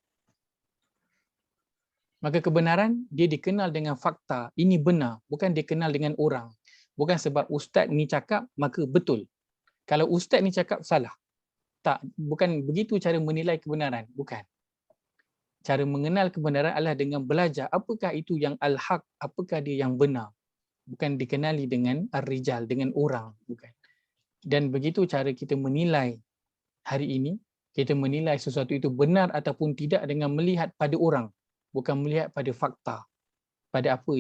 Maka kebenaran dia dikenal dengan fakta, ini benar, bukan dikenal dengan orang. Bukan sebab ustaz ni cakap maka betul. Kalau ustaz ni cakap salah. Tak, bukan begitu cara menilai kebenaran, bukan. Cara mengenal kebenaran adalah dengan belajar apakah itu yang al-haq, apakah dia yang benar. Bukan dikenali dengan ar-rijal, dengan orang, bukan. Dan begitu cara kita menilai hari ini, kita menilai sesuatu itu benar ataupun tidak dengan melihat pada orang, bukan melihat pada fakta, pada apa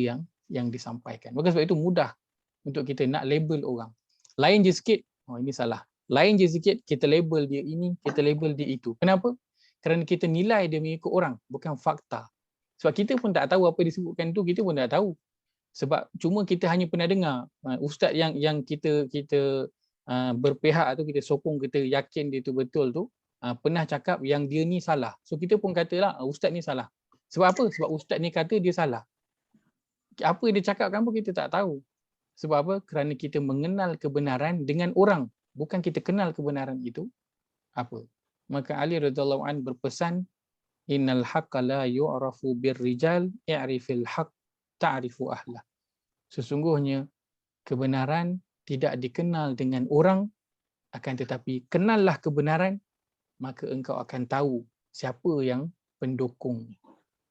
yang disampaikan. Maka sebab itu mudah untuk kita nak label orang. Lain je sikit, oh ini salah. Lain je sikit, kita label dia ini, kita label dia itu. Kenapa? Kerana kita nilai dia mengikut orang, bukan fakta. Sebab kita pun tak tahu apa disebutkan tu, kita pun tak tahu. Sebab cuma kita hanya pernah dengar ustaz yang kita berpihak tu, kita sokong, kita yakin dia tu betul tu, pernah cakap yang dia ni salah. So kita pun katalah ustaz ni salah. Sebab apa? Sebab ustaz ni kata dia salah. Apa dia cakapkan pun kita tak tahu. Sebab apa? Kerana kita mengenal kebenaran dengan orang, bukan kita kenal kebenaran itu apa. Maka Ali radhiyallahu an berpesan, innal haqqa la yu'rafu birrijal i'rifil haqq ta'rifu ahlah. Sesungguhnya kebenaran tidak dikenal dengan orang, akan tetapi kenallah kebenaran, maka engkau akan tahu siapa yang pendukungnya,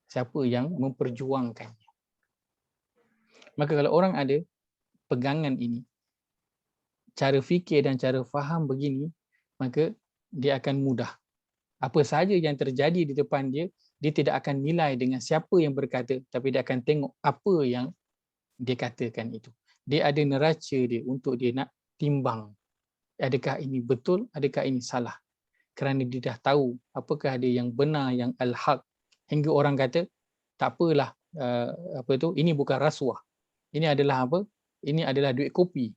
siapa yang memperjuangkannya. Maka kalau orang ada pegangan ini, cara fikir dan cara faham begini, maka dia akan mudah. Apa sahaja yang terjadi di depan dia, dia tidak akan nilai dengan siapa yang berkata, tapi dia akan tengok apa yang dia katakan itu. Dia ada neraca dia untuk dia nak timbang. Adakah ini betul, adakah ini salah. Kerana dia dah tahu apakah dia yang benar, yang al-haq. Hingga orang kata, tak apalah, ini bukan rasuah. Ini adalah apa? Ini adalah duit kopi.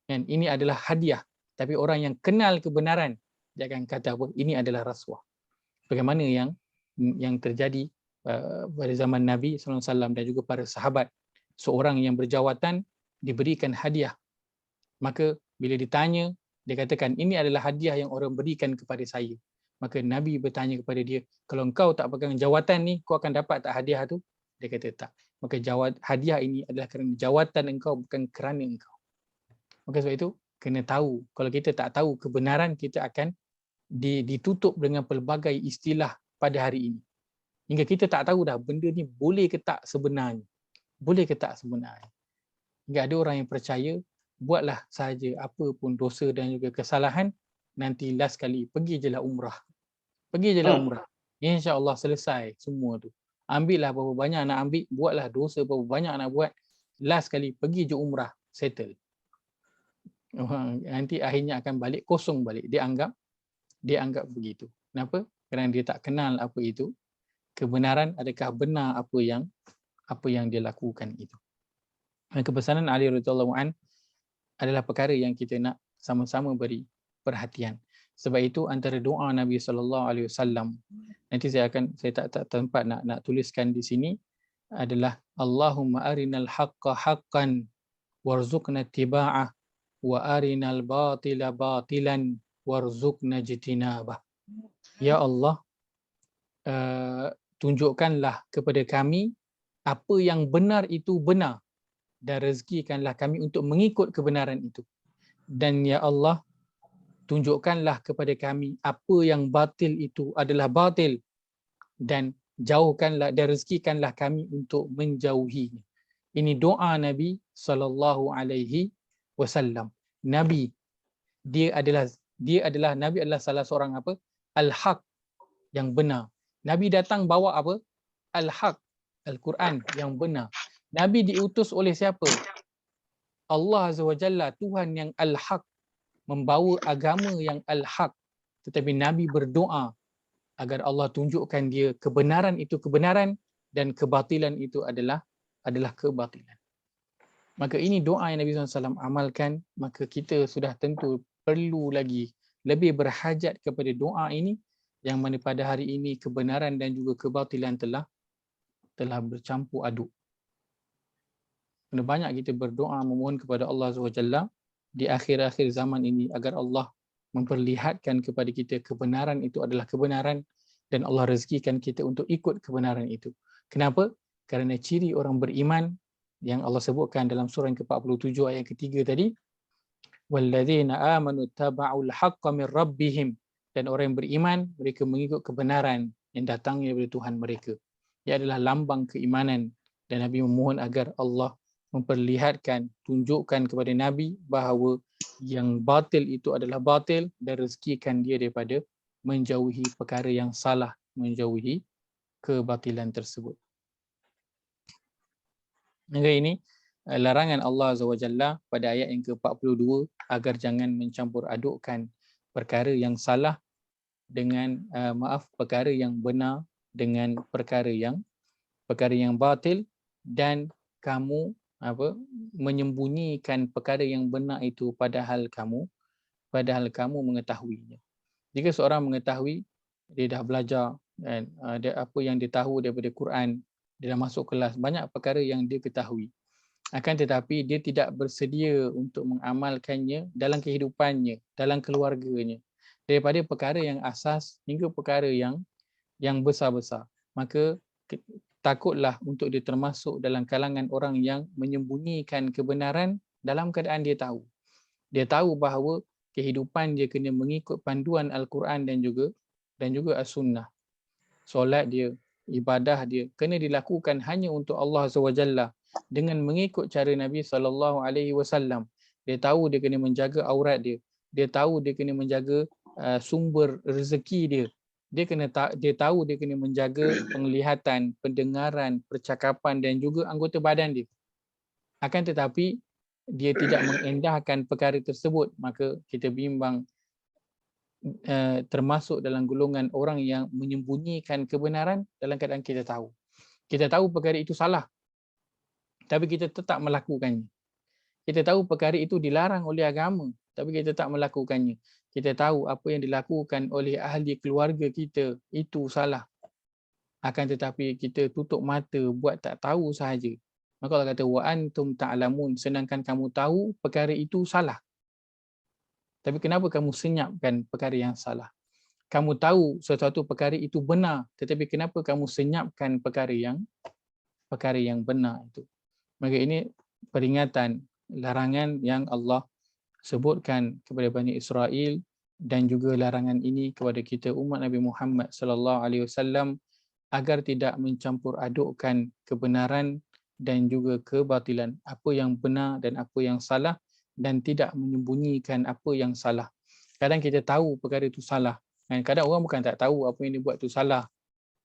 Dan ini adalah hadiah. Tapi orang yang kenal kebenaran, dia akan kata apa? Ini adalah rasuah. Bagaimana yang terjadi pada zaman Nabi SAW dan juga para sahabat. Seorang yang berjawatan diberikan hadiah. Maka bila ditanya, dia katakan ini adalah hadiah yang orang berikan kepada saya. Maka Nabi bertanya kepada dia, kalau engkau tak pegang jawatan ni, kau akan dapat tak hadiah tu? Dia kata tak. Maka hadiah ini adalah kerana jawatan engkau, bukan kerana engkau. Maka sebab itu kena tahu. Kalau kita tak tahu kebenaran, kita akan ditutup dengan pelbagai istilah pada hari ini. Hingga kita tak tahu dah benda ni boleh ke tak sebenarnya. Boleh ke tak sebenarnya. Hingga ada orang yang percaya, buatlah sahaja apa pun dosa dan juga kesalahan, nanti last kali pergi je lah umrah. Pergi je lah umrah. InsyaAllah selesai semua tu. Ambillah berapa banyak nak ambil, buatlah dosa berapa banyak nak buat. Last kali pergi je umrah, settle. Nanti akhirnya akan balik kosong balik. Dia anggap begitu. Kenapa? Kerana dia tak kenal apa itu kebenaran, adakah benar apa yang dia lakukan itu. Dan kebesaran Ali radhiyallahu an adalah perkara yang kita nak sama-sama beri perhatian. Sebab itu antara doa Nabi SAW, nanti saya tak tempat nak tuliskan di sini, adalah Allahumma arinal haqqa haqqan warzuqna ittiba'ah wa arinal batila batilan warzuqna ijtinabah. Ya Allah, tunjukkanlah kepada kami apa yang benar itu benar, dan rezekikanlah kami untuk mengikut kebenaran itu. Dan ya Allah, tunjukkanlah kepada kami apa yang batil itu adalah batil, dan jauhkanlah dan rezekikanlah kami untuk menjauhinya. Ini doa Nabi SAW. Nabi Nabi adalah salah seorang apa? Al-Haq, yang benar. Nabi datang bawa apa? Al-Haq, Al-Quran yang benar. Nabi diutus oleh siapa? Allah Azza wa Jalla, Tuhan yang Al-Haq, membawa agama yang Al-Haq. Tetapi Nabi berdoa agar Allah tunjukkan dia kebenaran itu kebenaran, dan kebatilan itu adalah kebatilan. Maka ini doa yang Nabi SAW amalkan. Maka kita sudah tentu perlu lagi lebih berhajat kepada doa ini, yang mana pada hari ini kebenaran dan juga kebatilan telah bercampur aduk. Kena banyak kita berdoa memohon kepada Allah SWT di akhir-akhir zaman ini agar Allah memperlihatkan kepada kita kebenaran itu adalah kebenaran, dan Allah rezekikan kita untuk ikut kebenaran itu. Kenapa? Kerana ciri orang beriman yang Allah sebutkan dalam surah yang ke-47 ayat ketiga tadi, walladzina amanu taba'ul haqqa min rabbihim, dan orang yang beriman mereka mengikut kebenaran yang datangnya dari Tuhan mereka. Ia adalah lambang keimanan, dan Nabi memohon agar Allah memperlihatkan, tunjukkan kepada Nabi bahawa yang batil itu adalah batil, dan rezekikan dia daripada menjauhi perkara yang salah, menjauhi kebatilan tersebut. Maka ini larangan Allah Azza wa Jalla pada ayat yang ke-42 agar jangan mencampur adukkan perkara yang salah dengan perkara yang benar dengan perkara yang batil, dan kamu menyembunyikan perkara yang benar itu padahal kamu mengetahuinya. Jika seorang mengetahui, dia dah belajar dan apa yang dia tahu daripada Quran, dia dah masuk kelas, banyak perkara yang dia ketahui. Akan tetapi dia tidak bersedia untuk mengamalkannya dalam kehidupannya, dalam keluarganya, daripada perkara yang asas hingga perkara yang besar-besar. Maka takutlah untuk dia termasuk dalam kalangan orang yang menyembunyikan kebenaran dalam keadaan dia tahu. Dia tahu bahawa kehidupan dia kena mengikut panduan Al-Quran dan juga As-Sunnah. Solat dia, ibadah dia kena dilakukan hanya untuk Allah SWT dengan mengikut cara Nabi SAW. Dia tahu dia kena menjaga aurat dia. Dia tahu dia kena menjaga sumber rezeki dia. Dia tahu dia kena menjaga penglihatan, pendengaran, percakapan dan juga anggota badan dia. Akan tetapi dia tidak mengendahkan perkara tersebut, maka kita bimbang termasuk dalam golongan orang yang menyembunyikan kebenaran dalam keadaan kita tahu. Kita tahu perkara itu salah, tapi kita tetap melakukannya. Kita tahu perkara itu dilarang oleh agama, tapi kita tak melakukannya. Kita tahu apa yang dilakukan oleh ahli keluarga kita itu salah, akan tetapi kita tutup mata buat tak tahu sahaja. Maka Allah kata wa antum ta'lamun, sedangkan kamu tahu perkara itu salah. Tapi kenapa kamu senyapkan perkara yang salah? kamu tahu sesuatu perkara itu benar, tetapi kenapa kamu senyapkan perkara yang benar itu. Maka ini peringatan, larangan yang Allah sebutkan kepada Bani Israel, dan juga larangan ini kepada kita umat Nabi Muhammad sallallahu alaihi wasallam agar tidak mencampur adukkan kebenaran dan juga kebatilan, apa yang benar dan apa yang salah, dan tidak menyembunyikan apa yang salah. Kadang kita tahu perkara itu salah, kan? Kadang orang bukan tak tahu apa yang dia buat tu salah,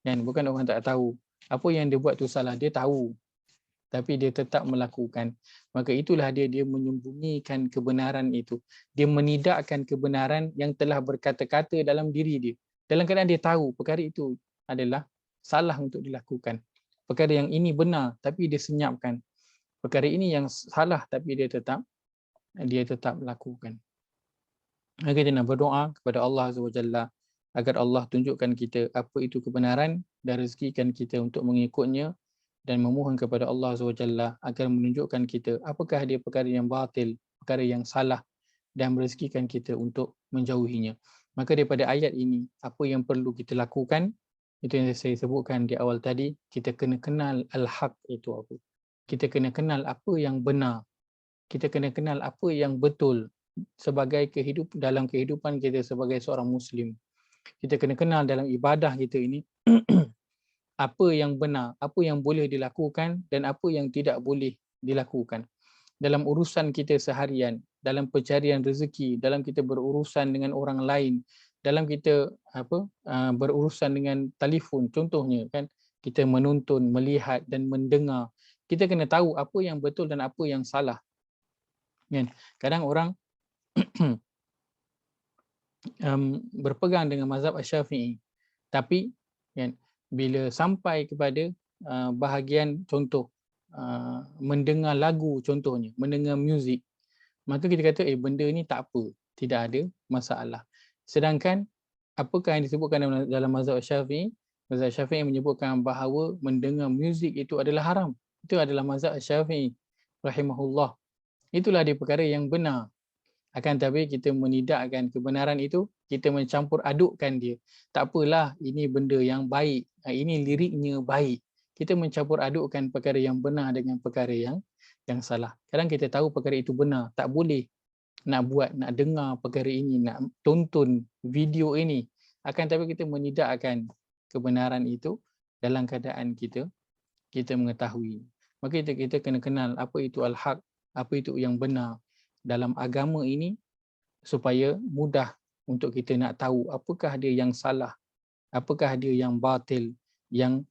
kan? Bukan orang tak tahu apa yang dia buat tu salah, dia tahu tapi dia tetap melakukan. Maka itulah dia menyembunyikan kebenaran itu. Dia menidakkan kebenaran yang telah berkata-kata dalam diri dia. Dalam keadaan dia tahu perkara itu adalah salah untuk dilakukan. Perkara yang ini benar tapi dia senyapkan. Perkara ini yang salah tapi dia tetap lakukan. Maka kita nak berdoa kepada Allah Azza wa Jalla agar Allah tunjukkan kita apa itu kebenaran dan rezekikan kita untuk mengikutnya, dan memohon kepada Allah Azza wa Jalla agar menunjukkan kita apakah dia perkara yang batil, perkara yang salah, dan merezekikan kita untuk menjauhinya. Maka daripada ayat ini, apa yang perlu kita lakukan, itu yang saya sebutkan di awal tadi, kita kena kenal al-haq itu apa. Kita kena kenal apa yang benar. Kita kena kenal apa yang betul sebagai dalam kehidupan kita sebagai seorang Muslim. Kita kena kenal dalam ibadah kita ini apa yang benar, apa yang boleh dilakukan dan apa yang tidak boleh dilakukan. Dalam urusan kita seharian, dalam pencarian rezeki, dalam kita berurusan dengan orang lain, dalam kita berurusan dengan telefon contohnya, kan, kita menonton, melihat dan mendengar, kita kena tahu apa yang betul dan apa yang salah. Kan? Kadang orang berpegang dengan mazhab Asy-Syafi'i, tapi kan, bila sampai kepada bahagian contoh mendengar lagu contohnya, mendengar muzik, maka kita kata benda ni tak apa, tidak ada masalah. Sedangkan apakah yang disebutkan dalam mazhab Syafi'i? Mazhab Syafi'i menyebutkan bahawa mendengar muzik itu adalah haram. Itu adalah mazhab Syafi'i rahimahullah. Itulah dia perkara yang benar. Akan tapi kita menidakkan kebenaran itu, kita mencampur adukkan dia. Tak apalah, ini benda yang baik, ini liriknya baik. Kita mencampur adukkan perkara yang benar dengan perkara yang salah. Kadang kita tahu perkara itu benar, tak boleh nak buat, nak dengar perkara ini, nak tonton video ini. Akan tapi kita menidakkan kebenaran itu dalam keadaan kita mengetahui. Maka kita kena kenal apa itu al-haq, apa itu yang benar dalam agama ini, supaya mudah untuk kita nak tahu apakah dia yang salah, apakah dia yang batil, yang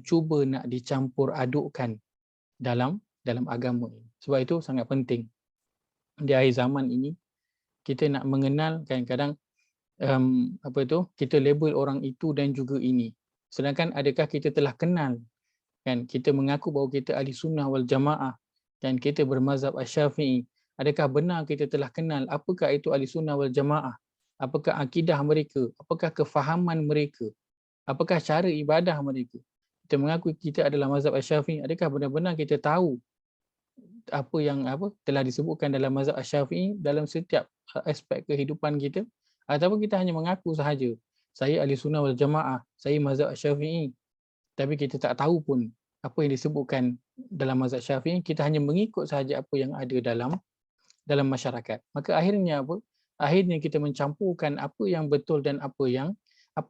cuba nak dicampur adukkan dalam agama ini. Sebab itu sangat penting di akhir zaman ini kita nak mengenal. Kadang-kadang kita label orang itu dan juga ini, sedangkan adakah kita telah kenal, kan, kita mengaku bahawa kita ahli sunnah wal jamaah dan kita bermazhab Asy-Syafi'i. Adakah benar kita telah kenal apakah itu ahli sunnah wal jamaah? Apakah akidah mereka? Apakah kefahaman mereka? Apakah cara ibadah mereka? Kita mengaku kita adalah mazhab Asy-Syafi'i. Adakah benar-benar kita tahu apa yang telah disebutkan dalam mazhab Asy-Syafi'i dalam setiap aspek kehidupan kita? Ataupun kita hanya mengaku sahaja, saya ahli sunnah wal jamaah, saya mazhab Asy-Syafi'i, tapi kita tak tahu pun apa yang disebutkan dalam mazhab Syafi'i, kita hanya mengikut sahaja apa yang ada dalam masyarakat. Maka akhirnya akhirnya kita mencampurkan apa yang betul dan apa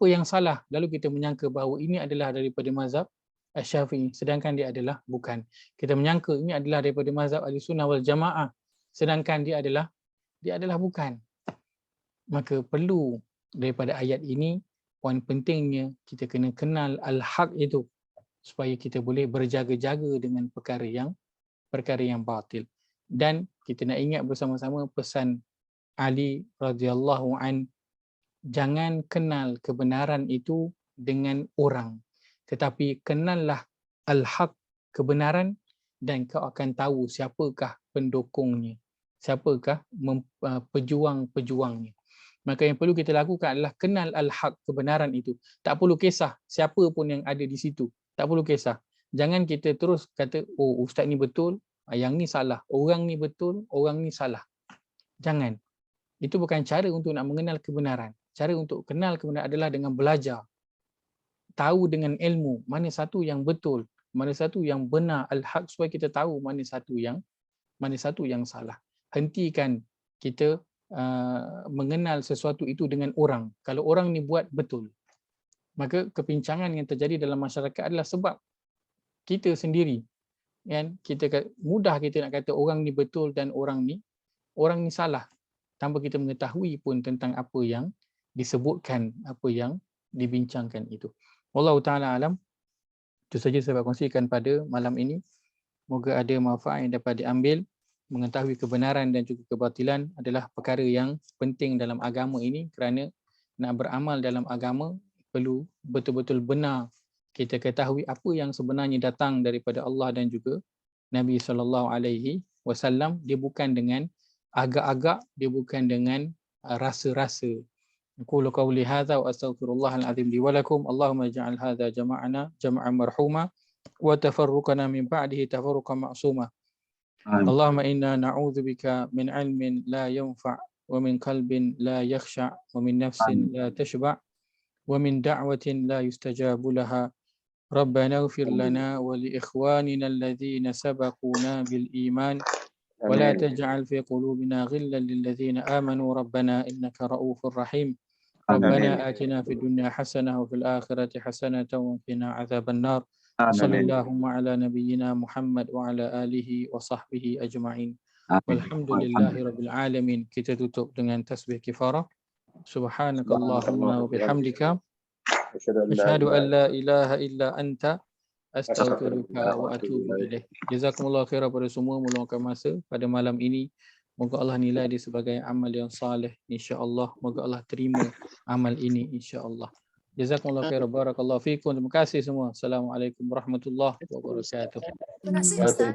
yang salah, lalu kita menyangka bahawa ini adalah daripada mazhab Asy-Syafi'i, sedangkan dia adalah bukan. Kita menyangka ini adalah daripada mazhab Ahlussunnah wal Jamaah, sedangkan dia adalah bukan. Maka perlu daripada ayat ini, poin pentingnya kita kena kenal al-haq itu, supaya kita boleh berjaga-jaga dengan perkara yang batil. Dan kita nak ingat bersama-sama pesan Ali radhiyallahu an, jangan kenal kebenaran itu dengan orang, tetapi kenallah al-haq, kebenaran, dan kau akan tahu siapakah pendukungnya, siapakah pejuang-pejuangnya. Maka yang perlu kita lakukan adalah kenal al-haq, kebenaran itu. Tak perlu kisah siapa pun yang ada di situ, tak perlu kisah. Jangan kita terus kata, oh ustaz ni betul, yang ni salah, orang ni betul, orang ni salah. Jangan. Itu bukan cara untuk nak mengenal kebenaran. cara untuk kenal kebenaran adalah dengan belajar. Tahu dengan ilmu mana satu yang betul, mana satu yang benar, al-haq, supaya kita tahu mana satu yang salah. Hentikan kita mengenal sesuatu itu dengan orang. Kalau orang ni buat betul, maka kepincangan yang terjadi dalam masyarakat adalah sebab kita sendiri, kan? Mudah kita nak kata orang ni betul dan orang ni salah, tanpa kita mengetahui pun tentang apa yang disebutkan, apa yang dibincangkan itu. Wallahu ta'ala alam. Itu saja saya kongsikan pada malam ini. Moga ada manfaat yang dapat diambil. Mengetahui kebenaran dan juga kebatilan adalah perkara yang penting dalam agama ini, kerana nak beramal dalam agama perlu betul-betul benar kita ketahui apa yang sebenarnya datang daripada Allah dan juga Nabi SAW. Dia bukan dengan agak-agak, dia bukan dengan rasa-rasa. Aqulu qawli hadza wa astaghfirullahal azim li wa lakum. Allahumma ij'al hadza jama'ana jam'an marhuma wa tafarruqana min ba'dihi tafarruqan ma'suma. Allahumma inna na'udzubika min 'ilmin la yanfa' wa min qalbin la yakhsha' wa min nafsin la tashba' wa min da'watin la yustajabu laha. Rabbana ighfir lana wa li ikhwanina alladhina sabaquna bil iman wa la taj'al fi qulubina ghillan lil ladzina amanu rabbana innaka ra'ufur rahim. Rabbana atina fid dunya hasanah wa fil akhirati hasanatan wa qina adzaban nar. Sallallahu ala nabiyyina Muhammad wa ala alihi wa sahbihi ajma'in. Walhamdulillahi rabbil alamin. Kita tutup dengan tasbih kifarah. Subhanakallahumma wa bihamdika asyhadu an la ilaha illa anta astaghfiruka wa atubu ilaik. Jazakumullah khairan pada semua meluangkan masa pada malam ini. Moga Allah nilai dia sebagai amal yang saleh, insya-Allah. Moga Allah terima amal ini, insya-Allah. Jazakumullah khairan, barakallahu fikum. Terima kasih semua. Assalamualaikum warahmatullahi wabarakatuh. Terima kasih Ustaz.